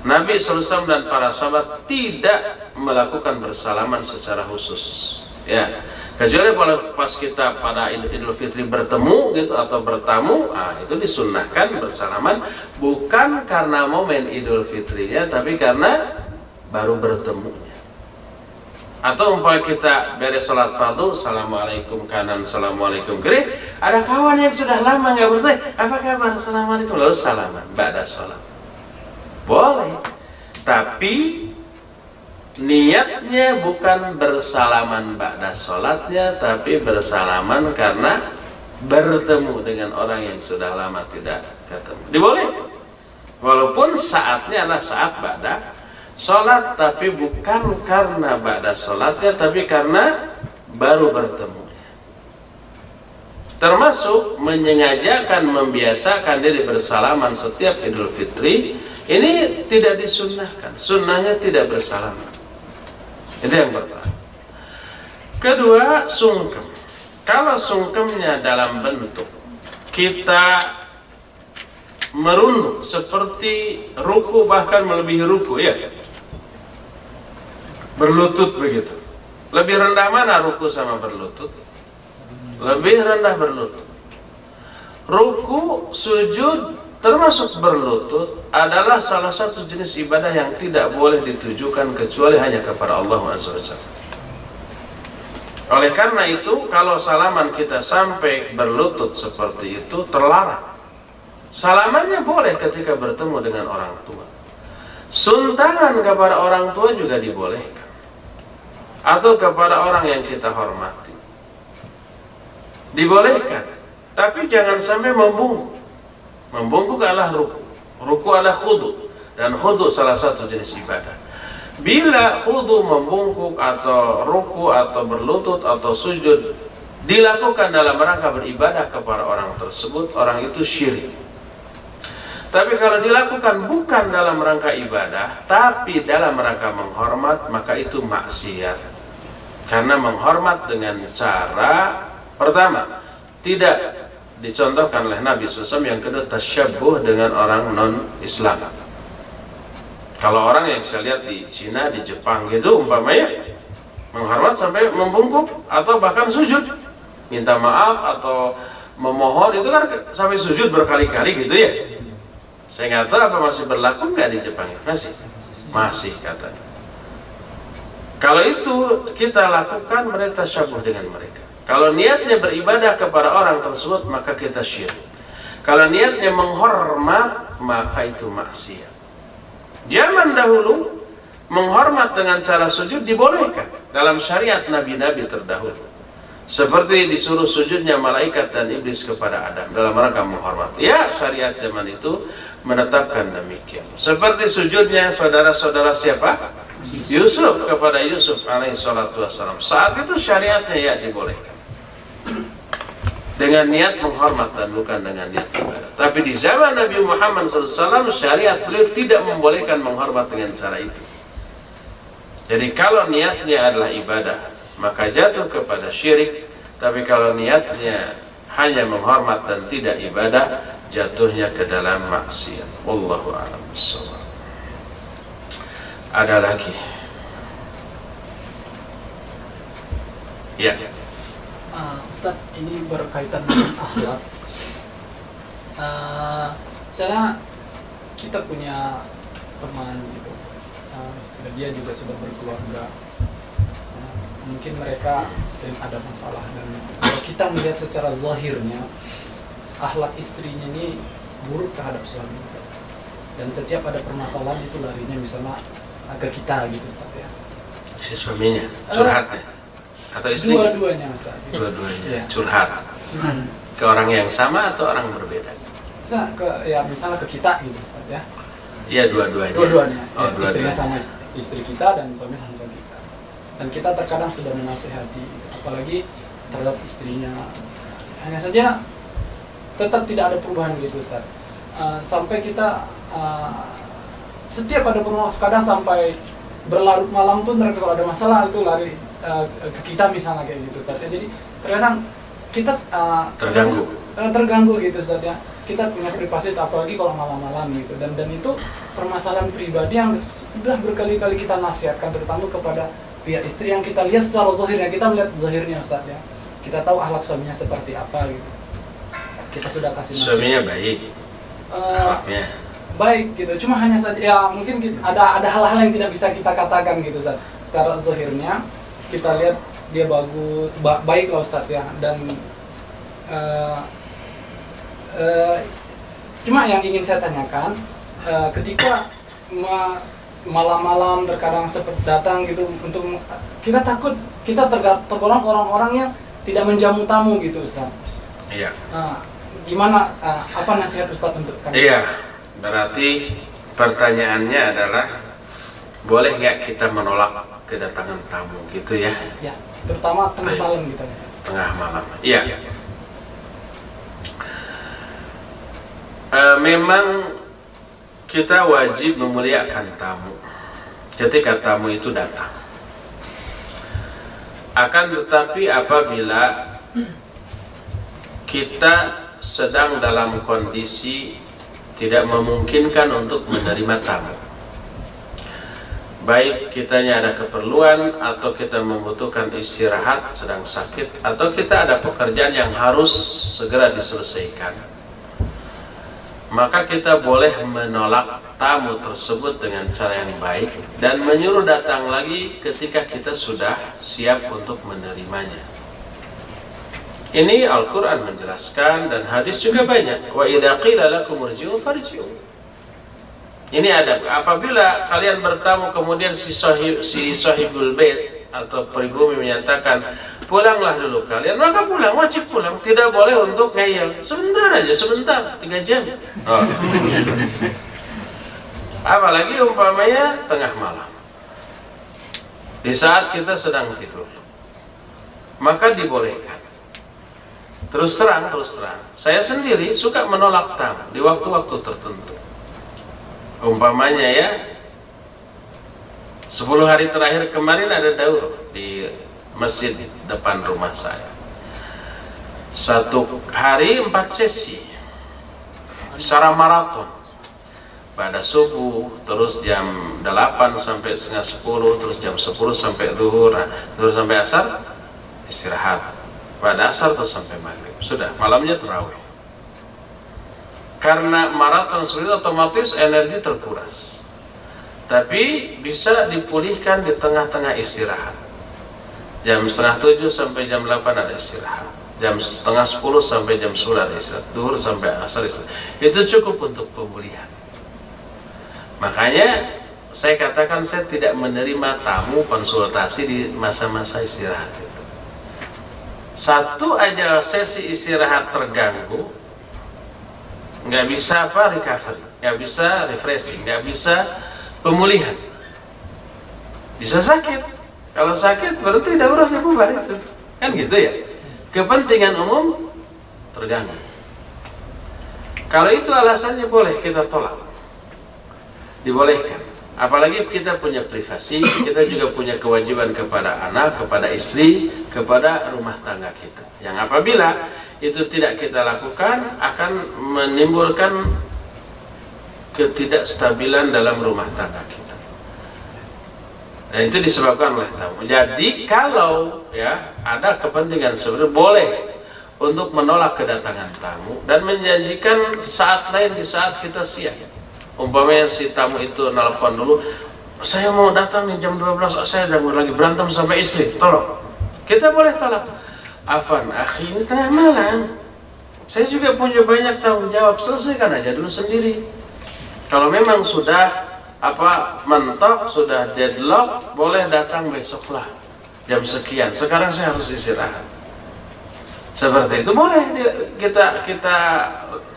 Nabi SAW dan para sahabat tidak melakukan bersalaman secara khusus, ya, kecuali kalau pas kita pada Idul Fitri bertemu gitu atau bertamu, itu disunnahkan bersalaman, bukan karena momen Idul Fitrinya, tapi karena baru bertemunya. Atau umpamanya kita beres sholat fardu, assalamualaikum kanan, assalamualaikum kiri, ada kawan yang sudah lama nggak bertemu, apa kabar, assalamualaikum, lalu salaman ba'da sholat, boleh. Tapi niatnya bukan bersalaman ba'da sholatnya, tapi bersalaman karena bertemu dengan orang yang sudah lama tidak ketemu. Dibolehkan, walaupun saatnya adalah saat ba'da sholat, tapi bukan karena ba'da sholatnya, tapi karena baru bertemu. Termasuk menyengajakan, membiasakan diri bersalaman setiap Idul Fitri, ini tidak disunnahkan. Sunnahnya tidak bersalaman. Itu yang pertama. Kedua, sungkem. Kalau sungkemnya dalam bentuk kita merunduk seperti ruku, bahkan melebihi ruku, ya, berlutut begitu. Lebih rendah mana ruku sama berlutut? Lebih rendah berlutut. Ruku, sujud, termasuk berlutut, adalah salah satu jenis ibadah yang tidak boleh ditujukan kecuali hanya kepada Allah SWT. Oleh karena itu, kalau salaman kita sampai berlutut seperti itu, terlarang. Salamannya boleh ketika bertemu dengan orang tua. Suntangan kepada orang tua juga dibolehkan, atau kepada orang yang kita hormati dibolehkan, tapi jangan sampai membungkuk. Membungkuk adalah ruku. Ruku adalah khudu, dan khudu salah satu jenis ibadah. Bila khudu, membungkuk atau ruku atau berlutut atau sujud dilakukan dalam rangka beribadah kepada orang tersebut, orang itu syirik. Tapi kalau dilakukan bukan dalam rangka ibadah, tapi dalam rangka menghormat, maka itu maksiat. Karena menghormat dengan cara pertama tidak dicontohkan oleh Nabi SAW, yang kedua tasyabbuh dengan orang non-Islam. Kalau orang yang saya lihat di Cina, di Jepang gitu umpamanya, menghormat sampai membungkuk atau bahkan sujud, minta maaf atau memohon, itu kan sampai sujud berkali-kali gitu ya. Saya nggak tahu apa masih berlaku nggak di Jepang. Masih katanya. Kalau itu kita lakukan, mereka tasyabbuh dengan mereka. Kalau niatnya beribadah kepada orang tersebut, maka kita syirik. Kalau niatnya menghormat, maka itu maksiat. Zaman dahulu menghormat dengan cara sujud dibolehkan, dalam syariat nabi-nabi terdahulu. Seperti disuruh sujudnya malaikat dan iblis kepada Adam dalam rangka menghormat. Ya, syariat zaman itu menetapkan demikian. Seperti sujudnya saudara-saudara siapa? Yusuf kepada Yusuf alaihi salatu wassalam. Saat itu syariatnya ya dibolehkan. Dengan niat menghormat dan bukan dengan niat ibadah. Tapi di zaman Nabi Muhammad SAW, syariat beliau tidak membolehkan menghormat dengan cara itu. Jadi kalau niatnya adalah ibadah, maka jatuh kepada syirik. Tapi kalau niatnya hanya menghormat dan tidak ibadah, jatuhnya ke dalam maksiat. Wallahu a'lam bishawab. Ada lagi? Ya. Ustaz, ini berkaitan dengan akhlak. Misalnya kita punya teman gitu, dia juga sudah berkeluarga. Mungkin mereka sering ada masalah, dan kalau kita melihat secara zahirnya akhlak istrinya ini buruk terhadap suami, dan setiap ada permasalahan itu larinya misalnya ke kita gitu, Ustaz ya. Si suaminya curhatnya atau istri? Dua-duanya, Ustaz. Dua-duanya Ya. curhat. Ke orang yang sama atau orang berbeda? Misalnya ke kita gitu, Ustaz ya. Iya, dua-duanya. Dua-duanya. Oh, Istrinya sama istri kita dan suami sama kita. Dan kita terkadang sudah menasihati, apalagi terhadap istrinya. Hanya saja tetap tidak ada perubahan gitu, Ustaz. Sampai kita setiap ada permasalahan, kadang sampai berlarut malam pun mereka kalau ada masalah itu lari ke kita misalnya kayak gitu, Ustaz. Jadi terkadang kita terganggu gitu, Ustaz ya. Kita punya privasi, apalagi kalau malam-malam gitu, dan itu permasalahan pribadi yang sudah berkali-kali kita nasihatkan, terutama kepada pihak istri yang kita lihat secara zahirnya. Kita melihat zahirnya, Ustaz ya. Kita tahu akhlak suaminya seperti apa gitu. Kita sudah kasih nasihat. Suaminya baik. Akhlaknya baik gitu. Cuma hanya saja ya mungkin ada hal-hal yang tidak bisa kita katakan gitu, Ustaz. Secara zahirnya kita lihat dia baik lah, Ustaz ya. Dan cuma yang ingin saya tanyakan, ketika malam-malam terkadang seperti datang gitu, untuk kita takut kita tergolong orang-orang yang tidak menjamu tamu gitu, Ustaz. Iya. Gimana apa nasihat Ustaz untuk kami? Iya, berarti pertanyaannya adalah boleh nggak kita menolak kedatangan tamu gitu ya? Ya, terutama tengah malam gitu, Ustaz. Tengah malam. Iya. Memang kita wajib memuliakan tamu ketika tamu itu datang. Akan tetapi apabila kita sedang dalam kondisi tidak memungkinkan untuk menerima tamu, baik kitanya ada keperluan atau kita membutuhkan istirahat, sedang sakit, atau kita ada pekerjaan yang harus segera diselesaikan, maka kita boleh menolak tamu tersebut dengan cara yang baik dan menyuruh datang lagi ketika kita sudah siap untuk menerimanya. Ini Al-Quran menjelaskan dan hadis juga banyak. Wa idza qila lakum irji'u farji'u. Ini adab. Apabila kalian bertamu kemudian si sahibul bait atau pribumi menyatakan pulanglah dulu kalian, maka pulang, wajib pulang, tidak boleh untuk ngeyel. Sebentar aja, sebentar, 3 jam. Oh. Apalagi umpamanya tengah malam, di saat kita sedang tidur, maka dibolehkan. Terus terang, saya sendiri suka menolak tamu di waktu-waktu tertentu. Umpamanya ya, 10 hari terakhir kemarin ada daurah di masjid depan rumah saya. 1 hari 4 sesi secara maraton. Pada subuh, terus jam 8 sampai setengah 10, terus jam 10 sampai zuhur, terus sampai asar istirahat. Pada asar terus sampai maghrib. Sudah, malamnya tarawih. Karena maraton seperti itu otomatis energi terkuras. Tapi bisa dipulihkan di tengah-tengah istirahat. Jam setengah 7 sampai jam 8 ada istirahat. Jam setengah 10 sampai jam 10 ada istirahat. Zuhur sampai asar istirahat. Itu cukup untuk pemulihan. Makanya saya katakan saya tidak menerima tamu konsultasi di masa-masa istirahat itu. Satu aja sesi istirahat terganggu, nggak bisa recovery, nggak bisa refreshing, nggak bisa pemulihan, bisa sakit. Kalau sakit berarti daurahnya bubar itu, kan gitu ya. Kepentingan umum terganggu. Kalau itu alasannya boleh kita tolak, dibolehkan. Apalagi kita punya privasi, kita juga punya kewajiban kepada anak, kepada istri, kepada rumah tangga kita. Yang apabila itu tidak kita lakukan akan menimbulkan ketidakstabilan dalam rumah tangga kita. Dan itu disebabkan oleh tamu. Jadi kalau ya ada kepentingan sebenarnya boleh untuk menolak kedatangan tamu dan menjanjikan saat lain di saat kita siap. Umpamanya si tamu itu nelpon dulu, saya mau datang nih jam 12, saya lagi berantem sama istri, tolong. Kita boleh tolak. Afan, akhi, ini tengah malam, saya juga punya banyak tanggung jawab, selesaikan aja dulu sendiri. Kalau memang sudah mentok, sudah deadlock, boleh datang besoklah jam sekian. Sekarang saya harus istirahat. Seperti itu boleh kita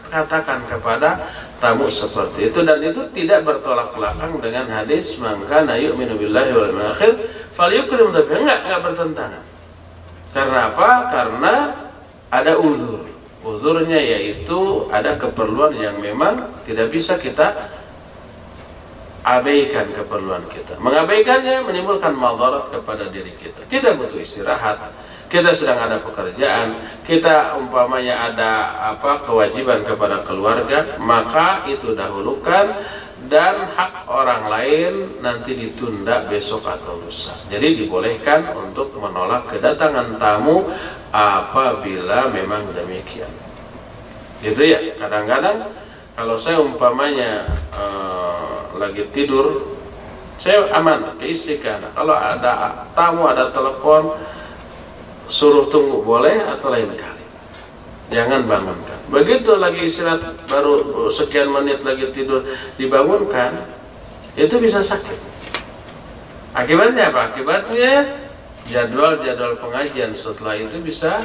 katakan kepada tamu seperti itu, dan itu tidak bertolak belakang dengan hadis man kana yu'minu billahi wal yawmil akhir falyukrim, tapi enggak bertentangan. Karena apa? Karena ada uzur. Uzurnya yaitu ada keperluan yang memang tidak bisa kita abaikan keperluan kita. Mengabaikannya menimbulkan madarat kepada diri kita. Kita butuh istirahat. Kita sedang ada pekerjaan, kita umpamanya ada kewajiban kepada keluarga, maka itu dahulukan, dan hak orang lain nanti ditunda besok atau lusa. Jadi dibolehkan untuk menolak kedatangan tamu apabila memang demikian. Gitu ya. Kadang-kadang kalau saya umpamanya lagi tidur, saya aman ke istri ke anak. Kalau ada tamu, ada telepon, suruh tunggu boleh atau lain kali, jangan bangunkan. Begitu lagi istirahat baru sekian menit lagi tidur dibangunkan, itu bisa sakit. Akibatnya apa? Akibatnya jadwal pengajian setelah itu bisa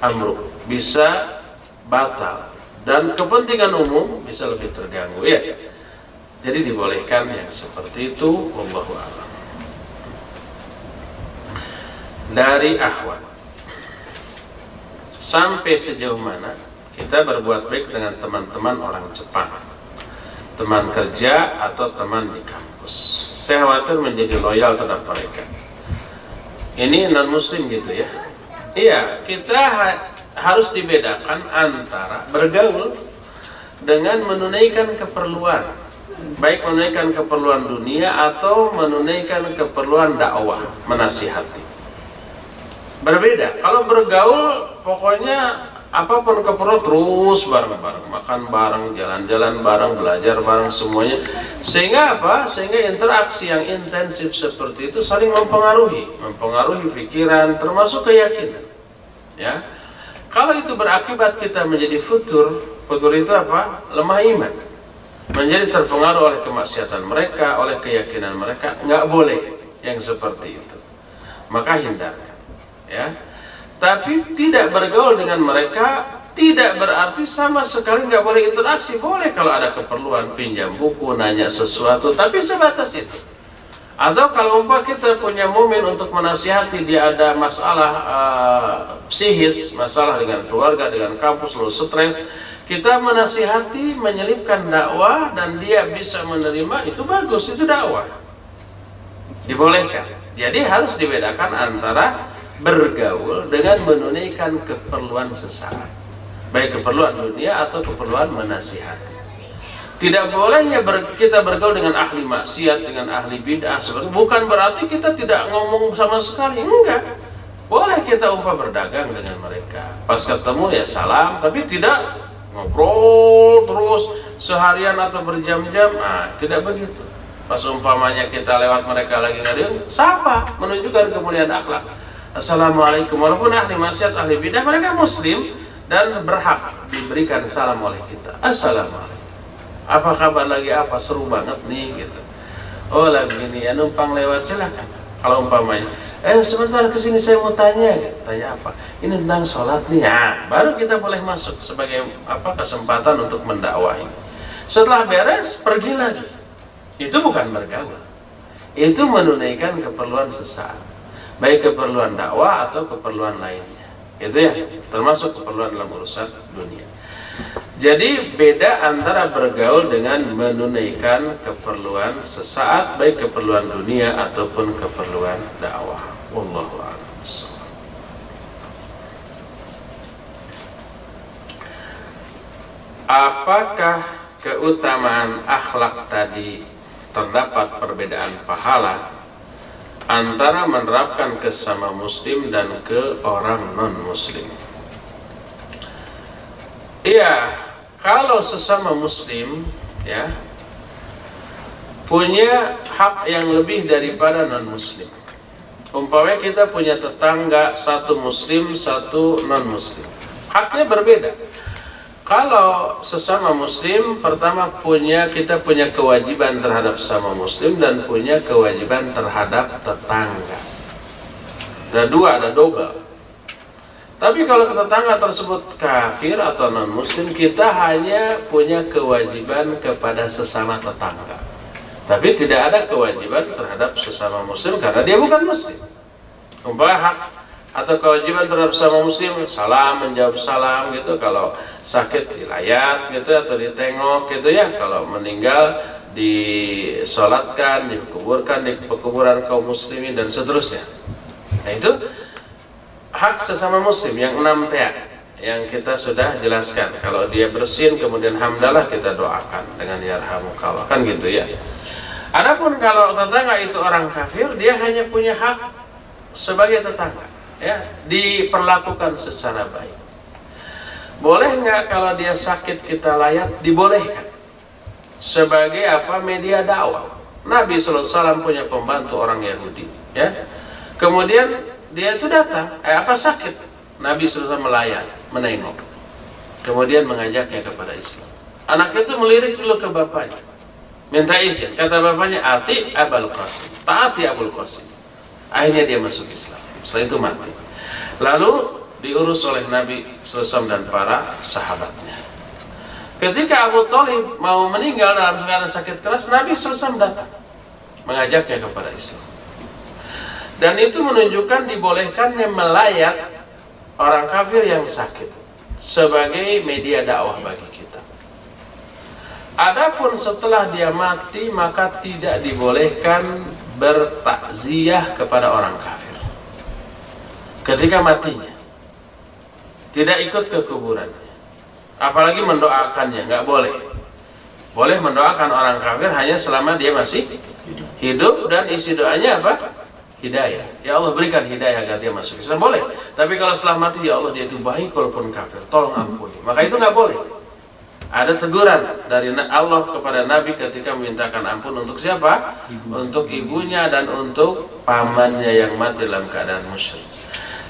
amruk, bisa batal, dan kepentingan umum bisa lebih terganggu ya. Jadi dibolehkan yang seperti itu, wallahu a'lam. Dari akhwat, sampai sejauh mana kita berbuat baik dengan teman-teman orang Jepang, teman kerja atau teman di kampus. Saya khawatir menjadi loyal terhadap mereka. Ini non muslim gitu ya. Iya, kita harus dibedakan antara bergaul dengan menunaikan keperluan, baik menunaikan keperluan dunia atau menunaikan keperluan dakwah, menasihati. Berbeda. Kalau bergaul pokoknya apapun keperluan terus bareng-bareng, makan bareng, jalan-jalan bareng, belajar bareng semuanya. Sehingga apa? Sehingga interaksi yang intensif seperti itu saling mempengaruhi pikiran termasuk keyakinan. Ya. Kalau itu berakibat kita menjadi futur itu apa? Lemah iman. Menjadi terpengaruh oleh kemaksiatan mereka, oleh keyakinan mereka, nggak boleh yang seperti itu. Maka hindarkan. Ya, tapi tidak bergaul dengan mereka tidak berarti sama sekali nggak boleh interaksi. Boleh kalau ada keperluan pinjam buku, nanya sesuatu, tapi sebatas itu. Atau kalau kita punya momen untuk menasihati, dia ada masalah psikis, masalah dengan keluarga, dengan kampus, lalu stres, kita menasihati, menyelipkan dakwah, dan dia bisa menerima, itu bagus, itu dakwah, dibolehkan. Jadi harus dibedakan antara bergaul dengan menunaikan keperluan sesaat, baik keperluan dunia atau keperluan menasihati. Tidak bolehnya kita bergaul dengan ahli maksiat, dengan ahli bid'ah, bukan berarti kita tidak ngomong sama sekali, enggak. Boleh kita berdagang dengan mereka, pas ketemu ya salam, tapi tidak ngobrol terus seharian atau berjam-jam. Tidak begitu. Pas umpamanya kita lewat mereka lagi ngadiung, sapa, menunjukkan kemuliaan akhlak. Assalamualaikum, walaupun ahli maksiat, ahli bidah, mereka muslim dan berhak diberikan salam oleh kita. Assalamualaikum, apa kabar lagi, apa seru banget nih gitu. Oh lah begini ya, numpang lewat silakan. Kalau umpamanya, sebentar kesini saya mau tanya. Tanya apa? Ini tentang sholat nih. Ya, baru kita boleh masuk sebagai kesempatan untuk mendakwahi. Setelah beres, pergi lagi. Itu bukan bergaul. Itu menunaikan keperluan sesaat, baik keperluan dakwah atau keperluan lainnya. Itu ya, termasuk keperluan dalam urusan dunia. Jadi beda antara bergaul dengan menunaikan keperluan sesaat, baik keperluan dunia ataupun keperluan dakwah. Wallahu a'lam. Apakah keutamaan akhlak tadi terdapat perbedaan pahala antara menerapkan ke sesama muslim dan ke orang non-muslim? Iya, kalau sesama muslim ya punya hak yang lebih daripada non-muslim. Umpamanya kita punya tetangga, satu muslim, satu non-muslim, haknya berbeda. Kalau sesama muslim, pertama kita punya kewajiban terhadap sesama muslim dan punya kewajiban terhadap tetangga. Ada dua, ada double. Tapi kalau tetangga tersebut kafir atau non-muslim, kita hanya punya kewajiban kepada sesama tetangga. Tapi tidak ada kewajiban terhadap sesama muslim karena dia bukan muslim. Umpamanya hak atau kewajiban terhadap sesama muslim, salam, menjawab salam gitu, kalau sakit dilayat gitu atau ditengok gitu ya, kalau meninggal disolatkan, dikuburkan di pekuburan kaum muslimin dan seterusnya. Nah itu hak sesama muslim yang 6 tea yang kita sudah jelaskan. Kalau dia bersin kemudian hamdalah, kita doakan dengan yarhamukallah, kan gitu ya. Adapun kalau tetangga itu orang kafir, dia hanya punya hak sebagai tetangga ya, diperlakukan secara baik. Boleh nggak kalau dia sakit kita layat? Dibolehkan. Sebagai media dakwah. Nabi SAW punya pembantu orang Yahudi ya. Kemudian dia itu datang, sakit. Nabi SAW melayat, menengok. Kemudian mengajaknya kepada Islam. Anak itu melirik dulu ke bapaknya, minta izin. Kata bapaknya, ati Abul Qasim, taati Abul Qasim. Akhirnya dia masuk Islam. Setelah itu mati. Lalu diurus oleh Nabi SAW dan para sahabatnya. Ketika Abu Thalib mau meninggal dalam keadaan sakit keras, Nabi SAW datang mengajaknya kepada Islam. Dan itu menunjukkan dibolehkannya melayat orang kafir yang sakit sebagai media dakwah bagi kita. Adapun setelah dia mati, maka tidak dibolehkan bertakziah kepada orang kafir. Ketika matinya, tidak ikut ke kuburannya, apalagi mendoakannya, nggak boleh. Boleh mendoakan orang kafir hanya selama dia masih hidup, dan isi doanya hidayah. Ya Allah, berikan hidayah agar dia masuk Islam, boleh. Tapi kalau setelah mati, ya Allah, dia itu baik walaupun kafir, tolong ampuni, maka itu nggak boleh. Ada teguran dari Allah kepada Nabi ketika memintakan ampun untuk siapa? Untuk ibunya dan untuk pamannya yang mati dalam keadaan musyrik.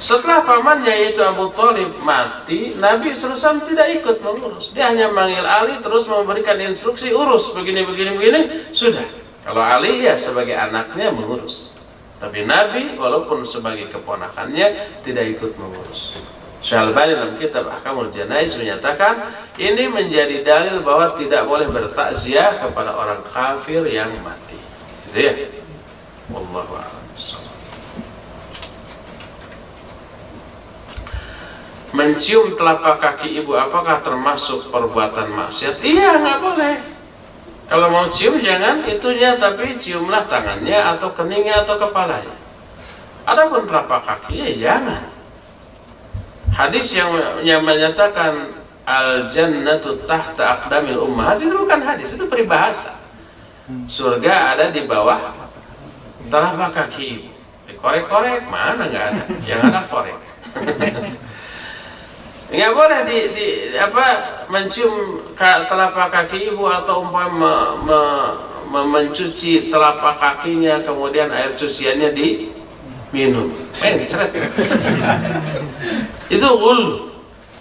Setelah pamannya yaitu Abu Thalib mati, Nabi SAW tidak ikut mengurus. Dia hanya manggil Ali, terus memberikan instruksi, urus begini, sudah. Kalau Ali ya sebagai anaknya mengurus. Tapi Nabi walaupun sebagai keponakannya tidak ikut mengurus. Syalbani dalam kitab Ahkamul Janaiz menyatakan ini menjadi dalil bahwa tidak boleh bertakziah kepada orang kafir yang mati. Gitu ya. Wallahu a'lam. Mencium telapak kaki ibu apakah termasuk perbuatan maksiat? Iya, nggak boleh. Kalau mau cium jangan itunya, tapi ciumlah tangannya atau keningnya atau kepalanya. Adapun telapak kakinya jangan. Hadis yang menyatakan al-jannatu tahta aqdamil ummahat itu bukan hadis, itu peribahasa. Surga ada di bawah telapak kaki ibu. Korek-korek mana nggak ada, yang ada korek. Nggak boleh mencium telapak kaki ibu atau mencuci telapak kakinya kemudian air cuciannya diminum. Itu ghulu,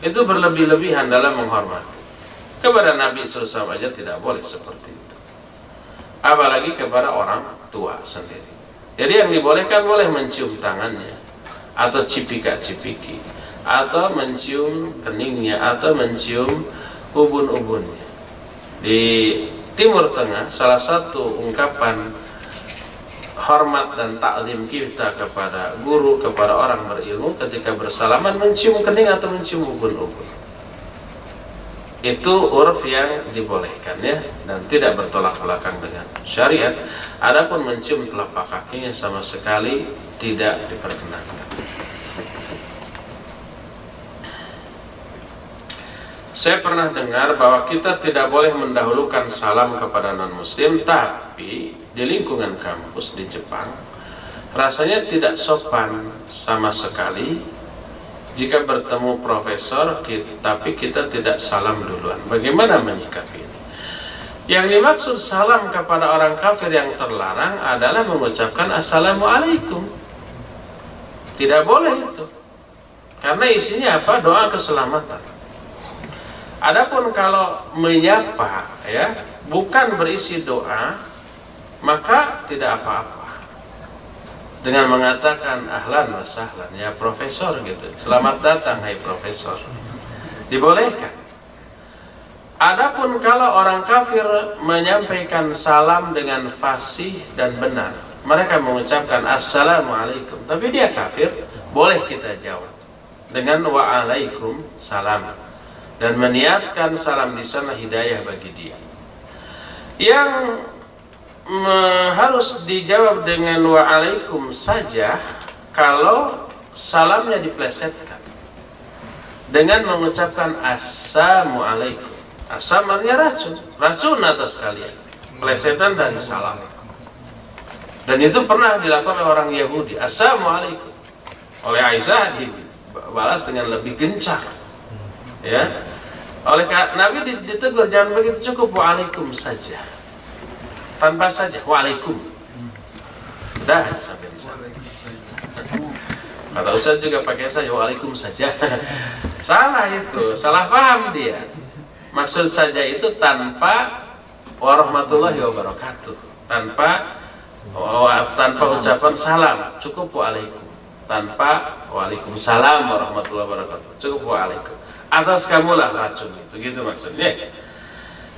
itu berlebih-lebihan dalam menghormati. Kepada Nabi SAW aja tidak boleh seperti itu. apalagi kepada orang tua sendiri. Jadi yang dibolehkan boleh mencium tangannya, atau cipika-cipiki, atau mencium keningnya, atau mencium ubun-ubunnya. Di Timur Tengah, salah satu ungkapan hormat dan takzim kita kepada guru, kepada orang berilmu, ketika bersalaman mencium kening atau mencium ubun-ubun. Itu uruf yang dibolehkan ya, dan tidak bertolak belakang dengan syariat. Adapun mencium telapak kakinya sama sekali tidak diperkenankan. Saya pernah dengar bahwa kita tidak boleh mendahulukan salam kepada non-muslim, tapi di lingkungan kampus di Jepang rasanya tidak sopan sama sekali jika bertemu profesor tapi kita tidak salam duluan. Bagaimana menyikapi ini? Yang dimaksud salam kepada orang kafir yang terlarang adalah mengucapkan assalamualaikum. Tidak boleh itu, karena isinya apa? Doa keselamatan. Adapun kalau menyapa ya, bukan berisi doa, maka tidak apa-apa. Dengan mengatakan ahlan wa sahlan, ya profesor gitu. Selamat datang hai profesor. Dibolehkan. Adapun kalau orang kafir menyampaikan salam dengan fasih dan benar, mereka mengucapkan assalamualaikum, tapi dia kafir, boleh kita jawab dengan waalaikum salam, dan meniatkan salam di sana hidayah bagi dia. Yang harus dijawab dengan waalaikum saja kalau salamnya diplesetkan dengan mengucapkan assalamualaikum. Assam artinya racun atas kalian, plesetan dari salam. Dan itu pernah dilakukan oleh orang Yahudi, assalamualaikum. Oleh Aisyah dibalas dengan lebih gencar, ya. Oleh Nabi ditegur, jangan begitu, cukup waalaikum saja, tanpa saja waalaikum. Sudah sampai di sana. Kata Ustaz juga pakai saja waalaikum saja. Salah itu, salah paham dia. Maksud saja itu tanpa warahmatullahi wabarakatuh, tanpa ucapan salam, cukup waalaikum. Tanpa waalaikumsalam warahmatullahi wabarakatuh, cukup waalaikum. Atas kamulah racun itu, gitu maksudnya.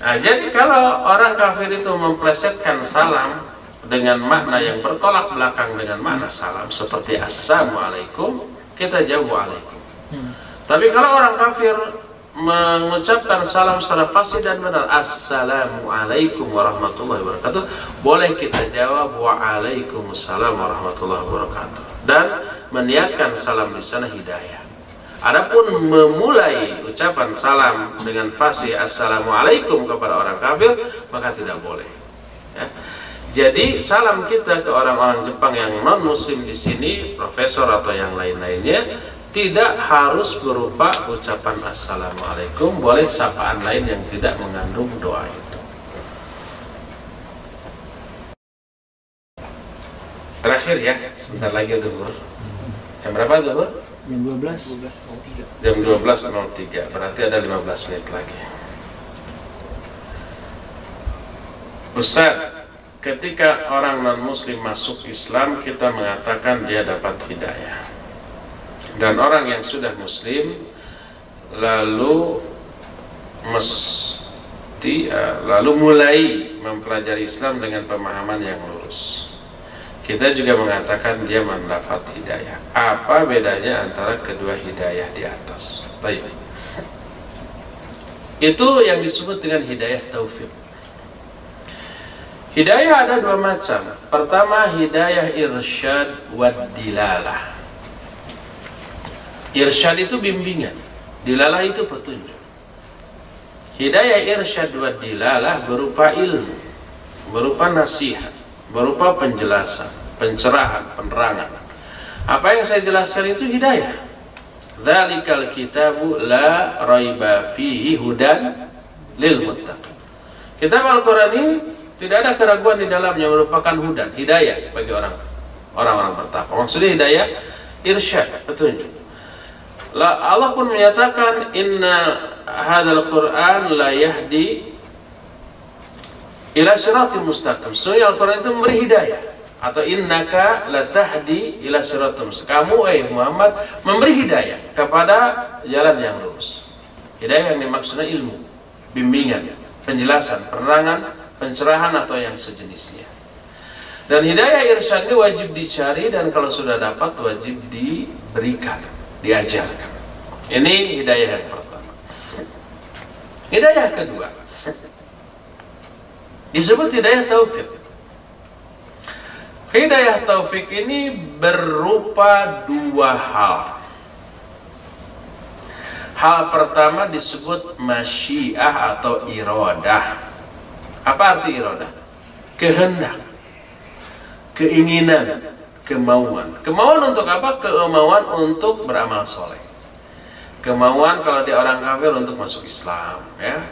Nah, jadi kalau orang kafir itu memplesetkan salam dengan makna yang bertolak belakang dengan makna salam, seperti assalamualaikum, kita jawab waalaikum. Tapi kalau orang kafir mengucapkan salam secara fasih dan benar, assalamualaikum warahmatullahi wabarakatuh, boleh kita jawab waalaikumsalam warahmatullahi wabarakatuh, dan meniatkan salam di sana hidayah. Adapun memulai ucapan salam dengan fasih assalamualaikum kepada orang kafir, maka tidak boleh. Ya. Jadi salam kita ke orang-orang Jepang yang non muslim di sini, profesor atau yang lain-lainnya, tidak harus berupa ucapan assalamualaikum, boleh sapaan lain yang tidak mengandung doa itu. Terakhir ya, sebentar lagi zuhur. Jam berapa zuhur? Jam 12.03. Jam 12.03, berarti ada 15 menit lagi. Ustaz, ketika orang non-muslim masuk Islam, kita mengatakan dia dapat hidayah. Dan orang yang sudah muslim lalu mulai mempelajari Islam dengan pemahaman yang lurus, kita juga mengatakan dia mendapat hidayah. Apa bedanya antara kedua hidayah di atas? Baik. Itu yang disebut dengan hidayah taufik. Hidayah ada dua macam. Pertama, hidayah irsyad wa dilalah. Irsyad itu bimbingan, dilalah itu petunjuk. Hidayah irsyad wa dilalah berupa ilmu, berupa nasihat, berupa penjelasan, pencerahan, penerangan. Apa yang saya jelaskan itu hidayah. Dzalikal kitabu la raiba fihi hudan lil muttaqin. Kitab Al-Qur'an ini tidak ada keraguan di dalamnya, merupakan hudan, hidayah bagi orang-orang bertakwa. Maksudnya hidayah irsyad, petunjuk. Allah pun menyatakan inna hadzal Qur'an la yahdi ila siratal mustaqim. Sesungguhnya Al-Quran itu memberi hidayah. Atau innaka latahdi ila siratal mustaqim. Kamu Muhammad memberi hidayah kepada jalan yang lurus. Hidayah yang dimaksudnya ilmu, bimbingan, penjelasan, penerangan, pencerahan atau yang sejenisnya. Dan hidayah irsyad ini wajib dicari, dan kalau sudah dapat wajib diberikan, diajarkan. Ini hidayah yang pertama. Hidayah kedua disebut hidayah taufik. Hidayah taufik ini berupa dua hal. Hal pertama disebut masyiah atau iradah. Apa arti iradah? Kehendak, keinginan, kemauan. Kemauan untuk apa? Kemauan untuk beramal soleh. Kemauan kalau dia orang kafir untuk masuk Islam, ya.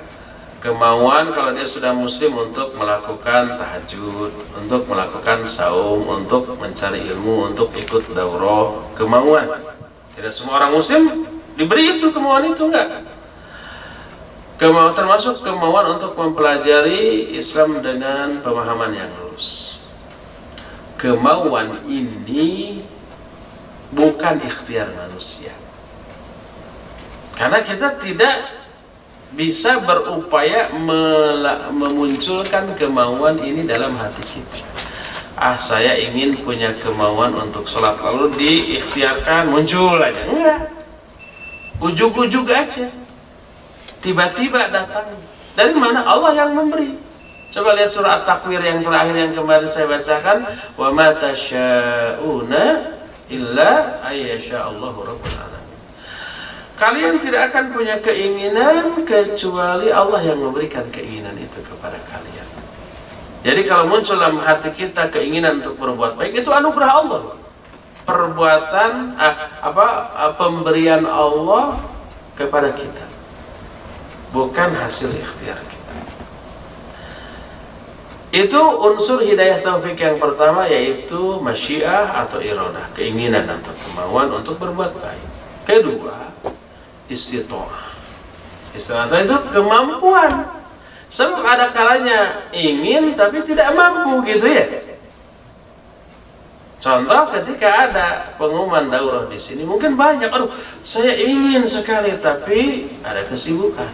Kemauan kalau dia sudah muslim untuk melakukan tahajud, untuk melakukan saum, untuk mencari ilmu, untuk ikut daurah. Kemauan. Tidak semua orang muslim diberi itu kemauan itu, enggak. Termasuk kemauan untuk mempelajari Islam dengan pemahaman yang lurus. Kemauan ini bukan ikhtiar manusia. Karena kita tidak bisa berupaya memunculkan kemauan ini dalam hati kita. Saya ingin punya kemauan untuk sholat, lalu diikhtiarkan, muncul aja. Enggak. Ujug-ujug aja. Tiba-tiba datang. Dari mana? Allah yang memberi. Coba lihat surah At-Takwir yang terakhir yang kemarin saya bacakan. Wa ma tasya'una illa ayyasha'allahu rabbul alamin. Kalian tidak akan punya keinginan kecuali Allah yang memberikan keinginan itu kepada kalian. Jadi kalau muncul dalam hati kita keinginan untuk berbuat baik, itu anugerah Allah. Perbuatan pemberian Allah kepada kita, bukan hasil ikhtiar kita. Itu unsur hidayah taufik yang pertama, yaitu masyiah atau iradah, keinginan atau kemauan untuk berbuat baik. Kedua, istitoah. Istitoah itu kemampuan. Sebab ada kalanya ingin tapi tidak mampu, gitu ya. Contoh ketika ada pengumuman daurah di sini, mungkin banyak, aduh saya ingin sekali tapi ada kesibukan.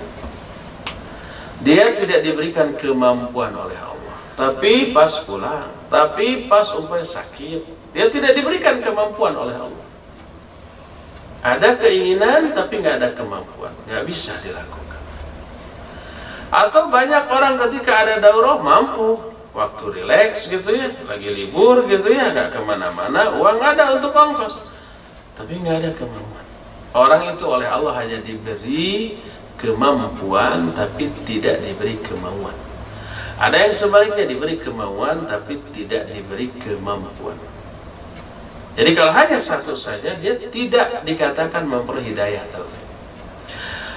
Dia tidak diberikan kemampuan oleh Allah. Tapi pas pulang, tapi pas umpamanya sakit, dia tidak diberikan kemampuan oleh Allah. Ada keinginan tapi nggak ada kemampuan, nggak bisa dilakukan. Atau banyak orang ketika ada daurah mampu, waktu rileks gitu ya, lagi libur gitu ya, nggak kemana-mana, uang ada untuk ongkos, tapi nggak ada kemampuan. Orang itu oleh Allah hanya diberi kemampuan tapi tidak diberi kemauan. Ada yang sebaliknya, diberi kemauan tapi tidak diberi kemampuan. Jadi kalau hanya satu saja, dia tidak dikatakan memperoleh hidayah taufik.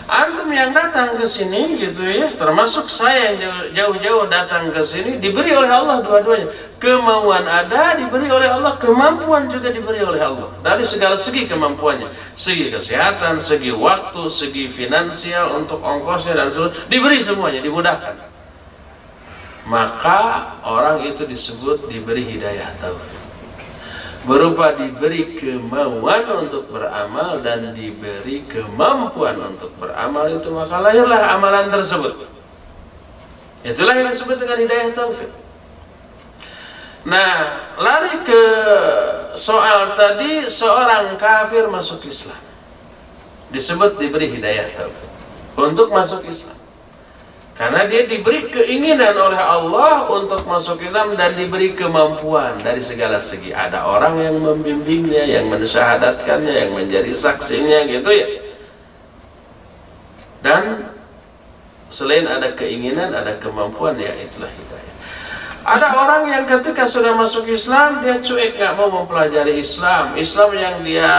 Antum yang datang ke sini gitu ya, termasuk saya yang jauh-jauh datang ke sini, diberi oleh Allah dua-duanya. Kemauan ada, diberi oleh Allah, kemampuan juga diberi oleh Allah. Dari segala segi kemampuannya, segi kesehatan, segi waktu, segi finansial untuk ongkosnya dan seluruh, diberi semuanya, dimudahkan. Maka orang itu disebut diberi hidayah taufik. Berupa diberi kemauan untuk beramal dan diberi kemampuan untuk beramal, itu maka lahirlah amalan tersebut. Itulah yang disebut dengan hidayah taufik. Nah, lari ke soal tadi, seorang kafir masuk Islam disebut diberi hidayah taufik untuk masuk Islam. Karena dia diberi keinginan oleh Allah untuk masuk Islam dan diberi kemampuan dari segala segi. Ada orang yang membimbingnya, yang mensyahadatkannya, yang menjadi saksinya, gitu ya. Dan selain ada keinginan, ada kemampuan, ya itulah hidayah. Ada orang yang ketika sudah masuk Islam, dia cuek, nggak mau mempelajari Islam. Islam yang dia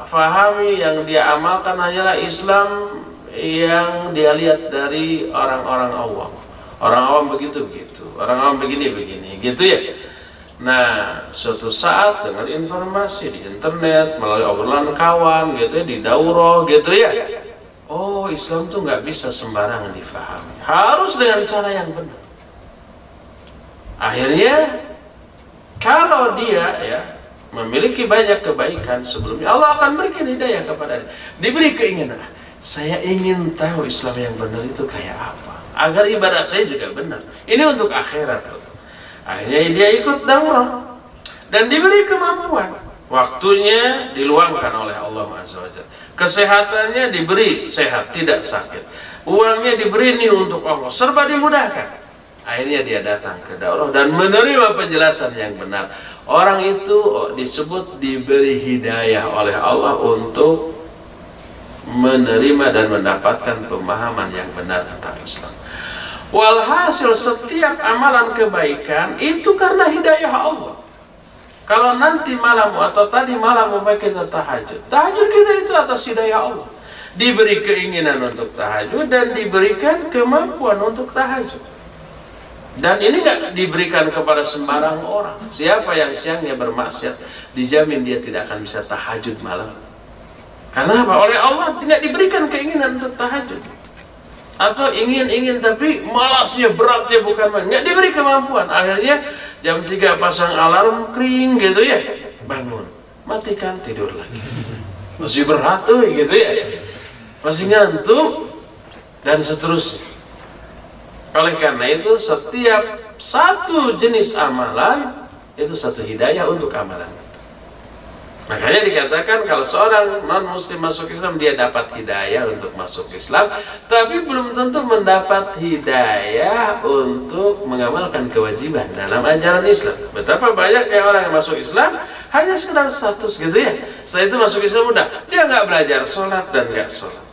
fahami, yang dia amalkan hanyalah Islam yang dia lihat dari orang-orang awam. Orang awam begitu-begitu, orang awam begini-begini, gitu ya. Nah, suatu saat dengan informasi di internet, melalui obrolan kawan, gitu ya, di daurah, gitu ya. Oh, Islam tuh nggak bisa sembarangan difahami. Harus dengan cara yang benar. Akhirnya kalau dia ya memiliki banyak kebaikan sebelumnya, Allah akan berikan hidayah kepada dia. Diberi keinginan, saya ingin tahu Islam yang benar itu kayak apa, agar ibadah saya juga benar. Ini untuk akhirat. Akhirnya dia ikut daurah dan diberi kemampuan. Waktunya diluangkan oleh Allah Azza wa Jalla. Kesehatannya diberi sehat, tidak sakit. Uangnya diberi ini untuk Allah, serba dimudahkan. Akhirnya dia datang ke daurah dan menerima penjelasan yang benar. Orang itu disebut diberi hidayah oleh Allah untuk menerima dan mendapatkan pemahaman yang benar tentang Islam. Walhasil setiap amalan kebaikan itu karena hidayah Allah. Kalau nanti malam atau tadi malam kita tahajud, tahajud kita itu atas hidayah Allah. Diberi keinginan untuk tahajud dan diberikan kemampuan untuk tahajud. Dan ini nggak diberikan kepada sembarang orang. Siapa yang siangnya bermaksiat, dijamin dia tidak akan bisa tahajud malam. Karena apa? Oleh Allah tidak diberikan keinginan untuk tahajud. Atau ingin tapi malasnya, beratnya bukan main. Nggak diberi kemampuan. Akhirnya jam 3 pasang alarm, kering gitu ya, bangun, matikan, tidur lagi. Masih berat tuh gitu ya, masih ngantuk, dan seterusnya. Oleh karena itu setiap satu jenis amalan itu satu hidayah untuk amalan. Makanya dikatakan kalau seorang non-muslim masuk Islam, dia dapat hidayah untuk masuk Islam, tapi belum tentu mendapat hidayah untuk mengamalkan kewajiban dalam ajaran Islam. Betapa banyak orang yang masuk Islam hanya sekedar status gitu ya. Setelah itu masuk Islam udah, dia nggak belajar sholat dan nggak sholat.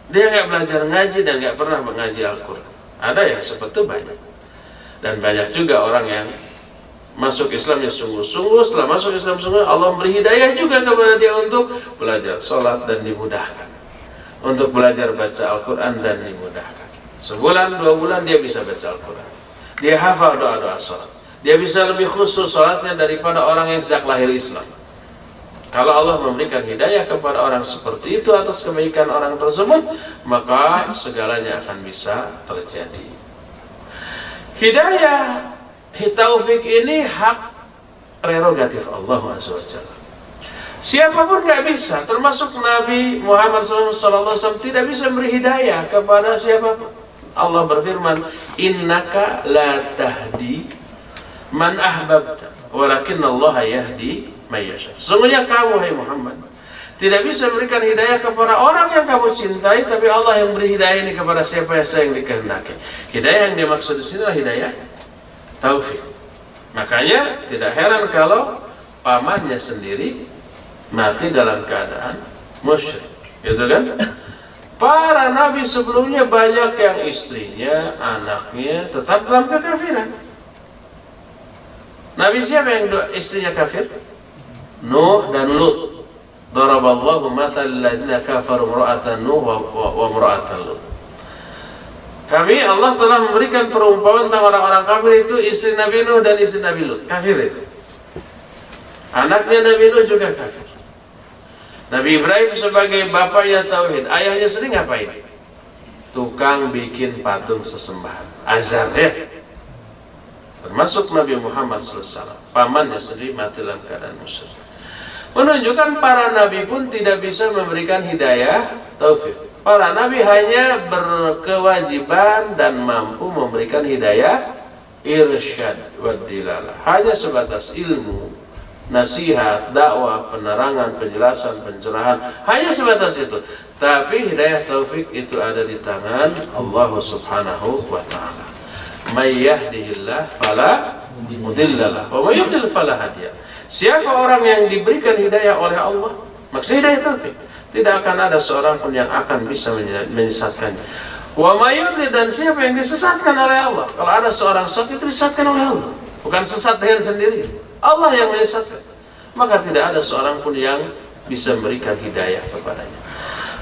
Dia nggak belajar ngaji dan nggak pernah mengaji Al-Quran. Ada yang seperti itu banyak. Dan banyak juga orang yang masuk Islamnya sungguh-sungguh, setelah masuk Islam sungguh, Allah memberi hidayah juga kepada dia untuk belajar sholat dan dimudahkan, untuk belajar baca Al-Quran dan dimudahkan. Sebulan, 2 bulan dia bisa baca Al-Quran, dia hafal doa-doa sholat, dia bisa lebih khusus sholatnya daripada orang yang sejak lahir Islam. Kalau Allah memberikan hidayah kepada orang seperti itu atas kebaikan orang tersebut, maka segalanya akan bisa terjadi. Hidayah, taufik ini hak prerogatif Allah SWT. Siapapun nggak bisa, termasuk Nabi Muhammad SAW tidak bisa beri hidayah kepada siapapun. Allah berfirman, innaka la tahdi man ahbabta, walakinnallaha yahdi may yasha. Sesungguhnya kamu, hai Muhammad, tidak bisa memberikan hidayah kepada orang yang kamu cintai, tapi Allah yang beri hidayah ini kepada siapa yang dikehendaki. Hidayah yang dimaksud di sini adalah hidayah taufik. Makanya tidak heran kalau pamannya sendiri mati dalam keadaan musyrik, gitu kan? Para nabi sebelumnya banyak yang istrinya, anaknya tetap dalam kekafiran. Nabi siapa yang istrinya kafir? Nuh dan Lut. Daraballahu mathal ladzina kafaru imra'atan Nuh wa imra'atan Lut. Kami, Allah telah memberikan perumpamaan tentang orang-orang kafir itu istri Nabi Nuh dan istri Nabi Lut. Kafir itu. Anaknya Nabi Nuh juga kafir. Nabi Ibrahim sebagai bapaknya tauhid, ayahnya sering ngapain? Tukang bikin patung sesembahan, azar ya. Termasuk Nabi Muhammad SAW, pamannya sendiri mati dalam keadaan musyrik. Menunjukkan para nabi pun tidak bisa memberikan hidayah taufik. Para nabi hanya berkewajiban dan mampu memberikan hidayah irsyad wa dilalah. Hanya sebatas ilmu, nasihat, dakwah, penerangan, penjelasan, pencerahan, hanya sebatas itu. Tapi hidayah taufik itu ada di tangan Allah Subhanahu wa taala. May yahdihillah fala mudhillalah wa may yudlil fala hadiya. Siapa orang yang diberikan hidayah oleh Allah, maksudnya hidayah taufik, tidak akan ada seorang pun yang akan bisa menyesatkannya. Wa may yudlil, dan siapa yang disesatkan oleh Allah. Kalau ada seorang sesat itu disesatkan oleh Allah, bukan sesat dengan sendiri. Allah yang menyesatkan, maka tidak ada seorang pun yang bisa memberikan hidayah kepadanya.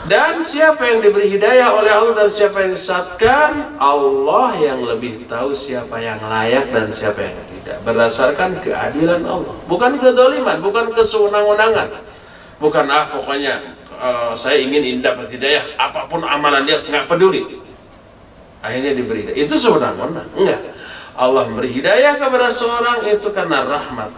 Dan siapa yang diberi hidayah oleh Allah dan siapa yang disesatkan, Allah yang lebih tahu siapa yang layak dan siapa yang tidak, berdasarkan keadilan Allah, bukan kedoliman, bukan kesewenang-wenangan, bukan pokoknya saya ingin dapat hidayah, apapun amalan dia nggak peduli, akhirnya diberi hidayah. Itu sewenang-wenang, enggak. Allah memberi hidayah kepada seorang itu karena rahmat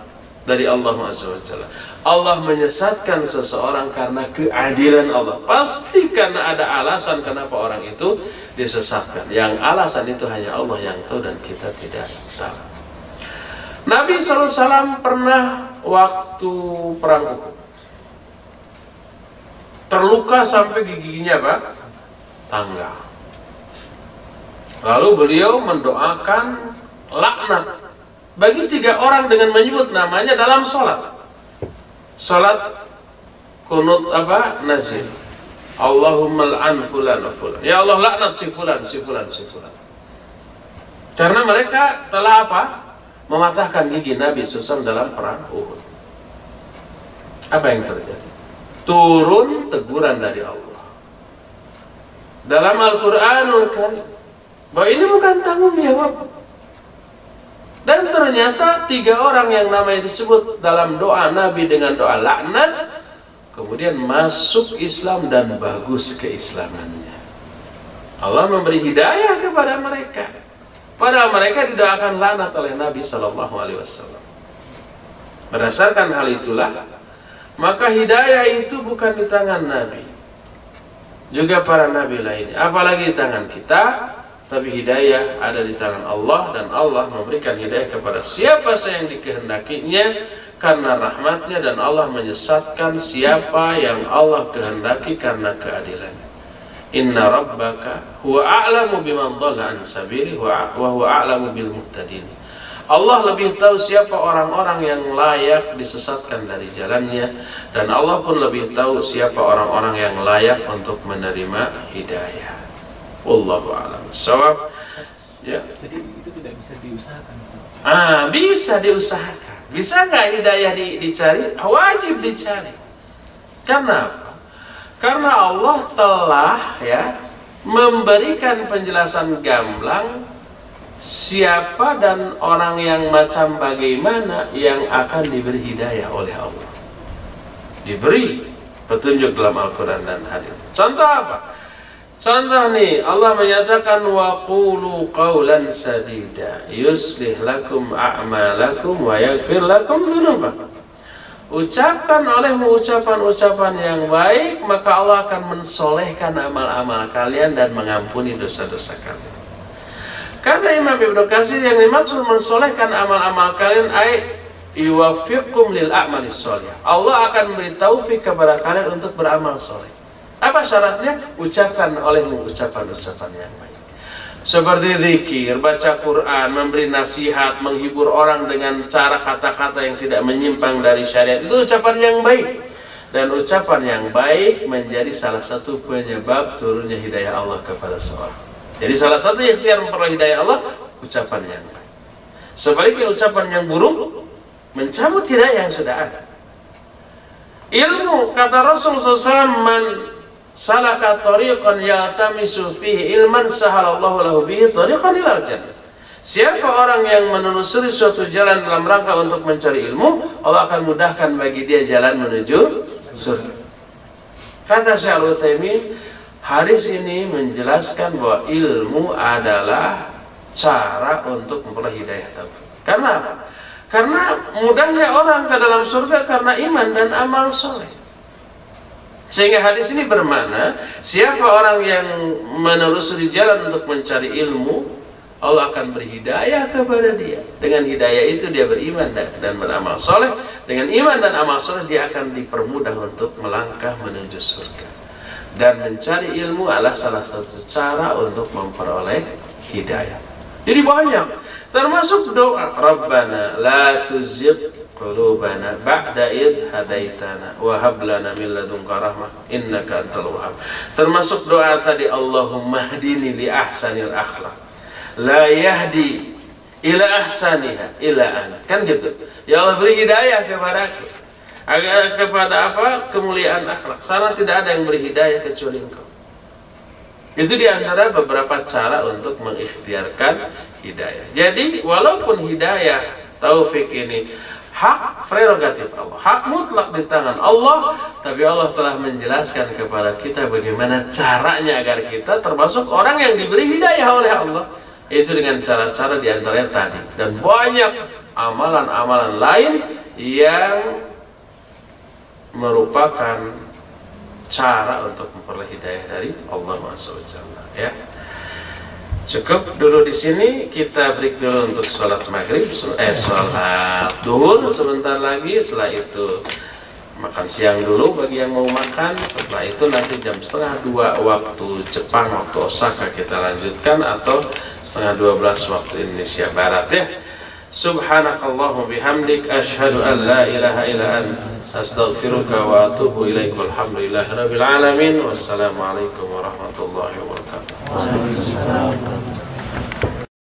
dari Allah Azza wa Jalla. Allah menyesatkan seseorang karena keadilan Allah. Pasti karena ada alasan kenapa orang itu disesatkan. Yang alasan itu hanya Allah yang tahu dan kita tidak tahu. Nabi SAW pernah waktu perang Uhud terluka sampai giginya Pak tanggal. Lalu beliau mendoakan laknat bagi 3 orang dengan menyebut namanya dalam sholat. Sholat kunut apa? Nazil. Allahumma al'an fulan wa fulan. Ya Allah laknat si fulan, si fulan, si fulan. Karena mereka telah apa? Mematahkan gigi Nabi SAW dalam perang Uhud. Apa yang terjadi? Turun teguran dari Allah dalam Al-Quranul Karim bahwa ini bukan tanggung jawab. Dan ternyata 3 orang yang namanya disebut dalam doa Nabi dengan doa laknat kemudian masuk Islam dan bagus keislamannya. Allah memberi hidayah kepada mereka. Padahal mereka didoakan laknat oleh Nabi SAW. Berdasarkan hal itulah, maka hidayah itu bukan di tangan Nabi, juga para Nabi lainnya, apalagi di tangan kita. Tapi hidayah ada di tangan Allah, dan Allah memberikan hidayah kepada siapa yang dikehendakinya karena rahmatnya, dan Allah menyesatkan siapa yang Allah kehendaki karena keadilannya. Inna rabbaka huwa a'lamu biman dhalla an sabili wa huwa a'lamu bil muhtadin. Allah lebih tahu siapa orang-orang yang layak disesatkan dari jalannya, dan Allah pun lebih tahu siapa orang-orang yang layak untuk menerima hidayah. Wallahu a'lam bishawab. Ya. Jadi itu tidak bisa diusahakan. Bisa diusahakan. Bisa nggak hidayah dicari? Wajib dicari. Karena apa? Karena Allah telah memberikan penjelasan gamblang siapa dan orang yang macam bagaimana yang akan diberi hidayah oleh Allah. Diberi petunjuk dalam Al-Quran dan hadis. Contoh apa? Contoh nih, Allah menyatakan wa qulu qawlan sadida yuslih lakum a'malakum wa yaghfir lakum dzunubakum. Ucapkan olehmu ucapan-ucapan yang baik, maka Allah akan mensolehkan amal-amal kalian dan mengampuni dosa-dosa kalian. Kata Imam Ibnu Katsir, yang dimaksud mensolehkan amal-amal kalian ay yuwaffiqkum lil a'malis sholih. Allah akan memberi taufik kepada kalian untuk beramal soleh. Apa syaratnya? Ucapkan olehmu ucapan-ucapan yang baik. Seperti zikir, baca Quran, memberi nasihat, menghibur orang dengan cara kata-kata yang tidak menyimpang dari syariat. Itu ucapan yang baik. Dan ucapan yang baik menjadi salah satu penyebab turunnya hidayah Allah kepada seorang. Jadi salah satu ikhtiar memperoleh hidayah Allah, ucapan yang baik. Sebaliknya ucapan yang buruk mencabut hidayah yang sudah ada. Ilmu, kata Rasul SAW, man salaka tariqan yaltamisu fihi ilman sahalallahu lahu bihi tariqan ilal jannah. Siapa orang yang menelusuri suatu jalan dalam rangka untuk mencari ilmu, Allah akan mudahkan bagi dia jalan menuju surga. Kata Syekh Al-Utsaimin, hadis ini menjelaskan bahwa ilmu adalah cara untuk memperoleh hidayah taufik. Karena apa? Karena mudahnya orang ke dalam surga karena iman dan amal soleh. Sehingga hadis ini bermakna, siapa orang yang menelusuri jalan untuk mencari ilmu, Allah akan beri hidayah kepada dia. Dengan hidayah itu dia beriman dan beramal soleh. Dengan iman dan amal soleh dia akan dipermudah untuk melangkah menuju surga. Dan mencari ilmu adalah salah satu cara untuk memperoleh hidayah. Jadi banyak, termasuk doa Rabbana la tuzigh qulubana ba'da id hadaitana wa hab lana min ladunka rahmah innaka antal wahhab. Termasuk doa tadi, Allahumma hdini li ahsanil akhlaq la yahdi ila ahsaniha ila ana. Kan gitu. Ya Allah, beri hidayah kepadaku kepada apa? Kemuliaan akhlak. Sana tidak ada yang beri hidayah kecuali Engkau. Itu diantara beberapa cara untuk mengikhtiarkan hidayah. Jadi walaupun hidayah taufik ini hak prerogatif Allah, hak mutlak di tangan Allah, tapi Allah telah menjelaskan kepada kita bagaimana caranya agar kita termasuk orang yang diberi hidayah oleh Allah, itu dengan cara-cara diantaranya tadi, dan banyak amalan-amalan lain yang merupakan cara untuk memperoleh hidayah dari Allah SWT. Ya, cukup dulu di sini. Kita break dulu untuk sholat maghrib, sholat duhur sebentar lagi. Setelah itu makan siang dulu bagi yang mau makan. Setelah itu nanti jam 11:30 waktu Jepang, waktu Osaka kita lanjutkan, atau 11:30 waktu Indonesia Barat ya. Subhanakallahumma bihamdik asyhadu an la ilaha illa anta astaghfiruka wa atubu ilaik. Walhamdulillahirabbil alamin. Wassalamualaikum warahmatullahi wabarakatuh.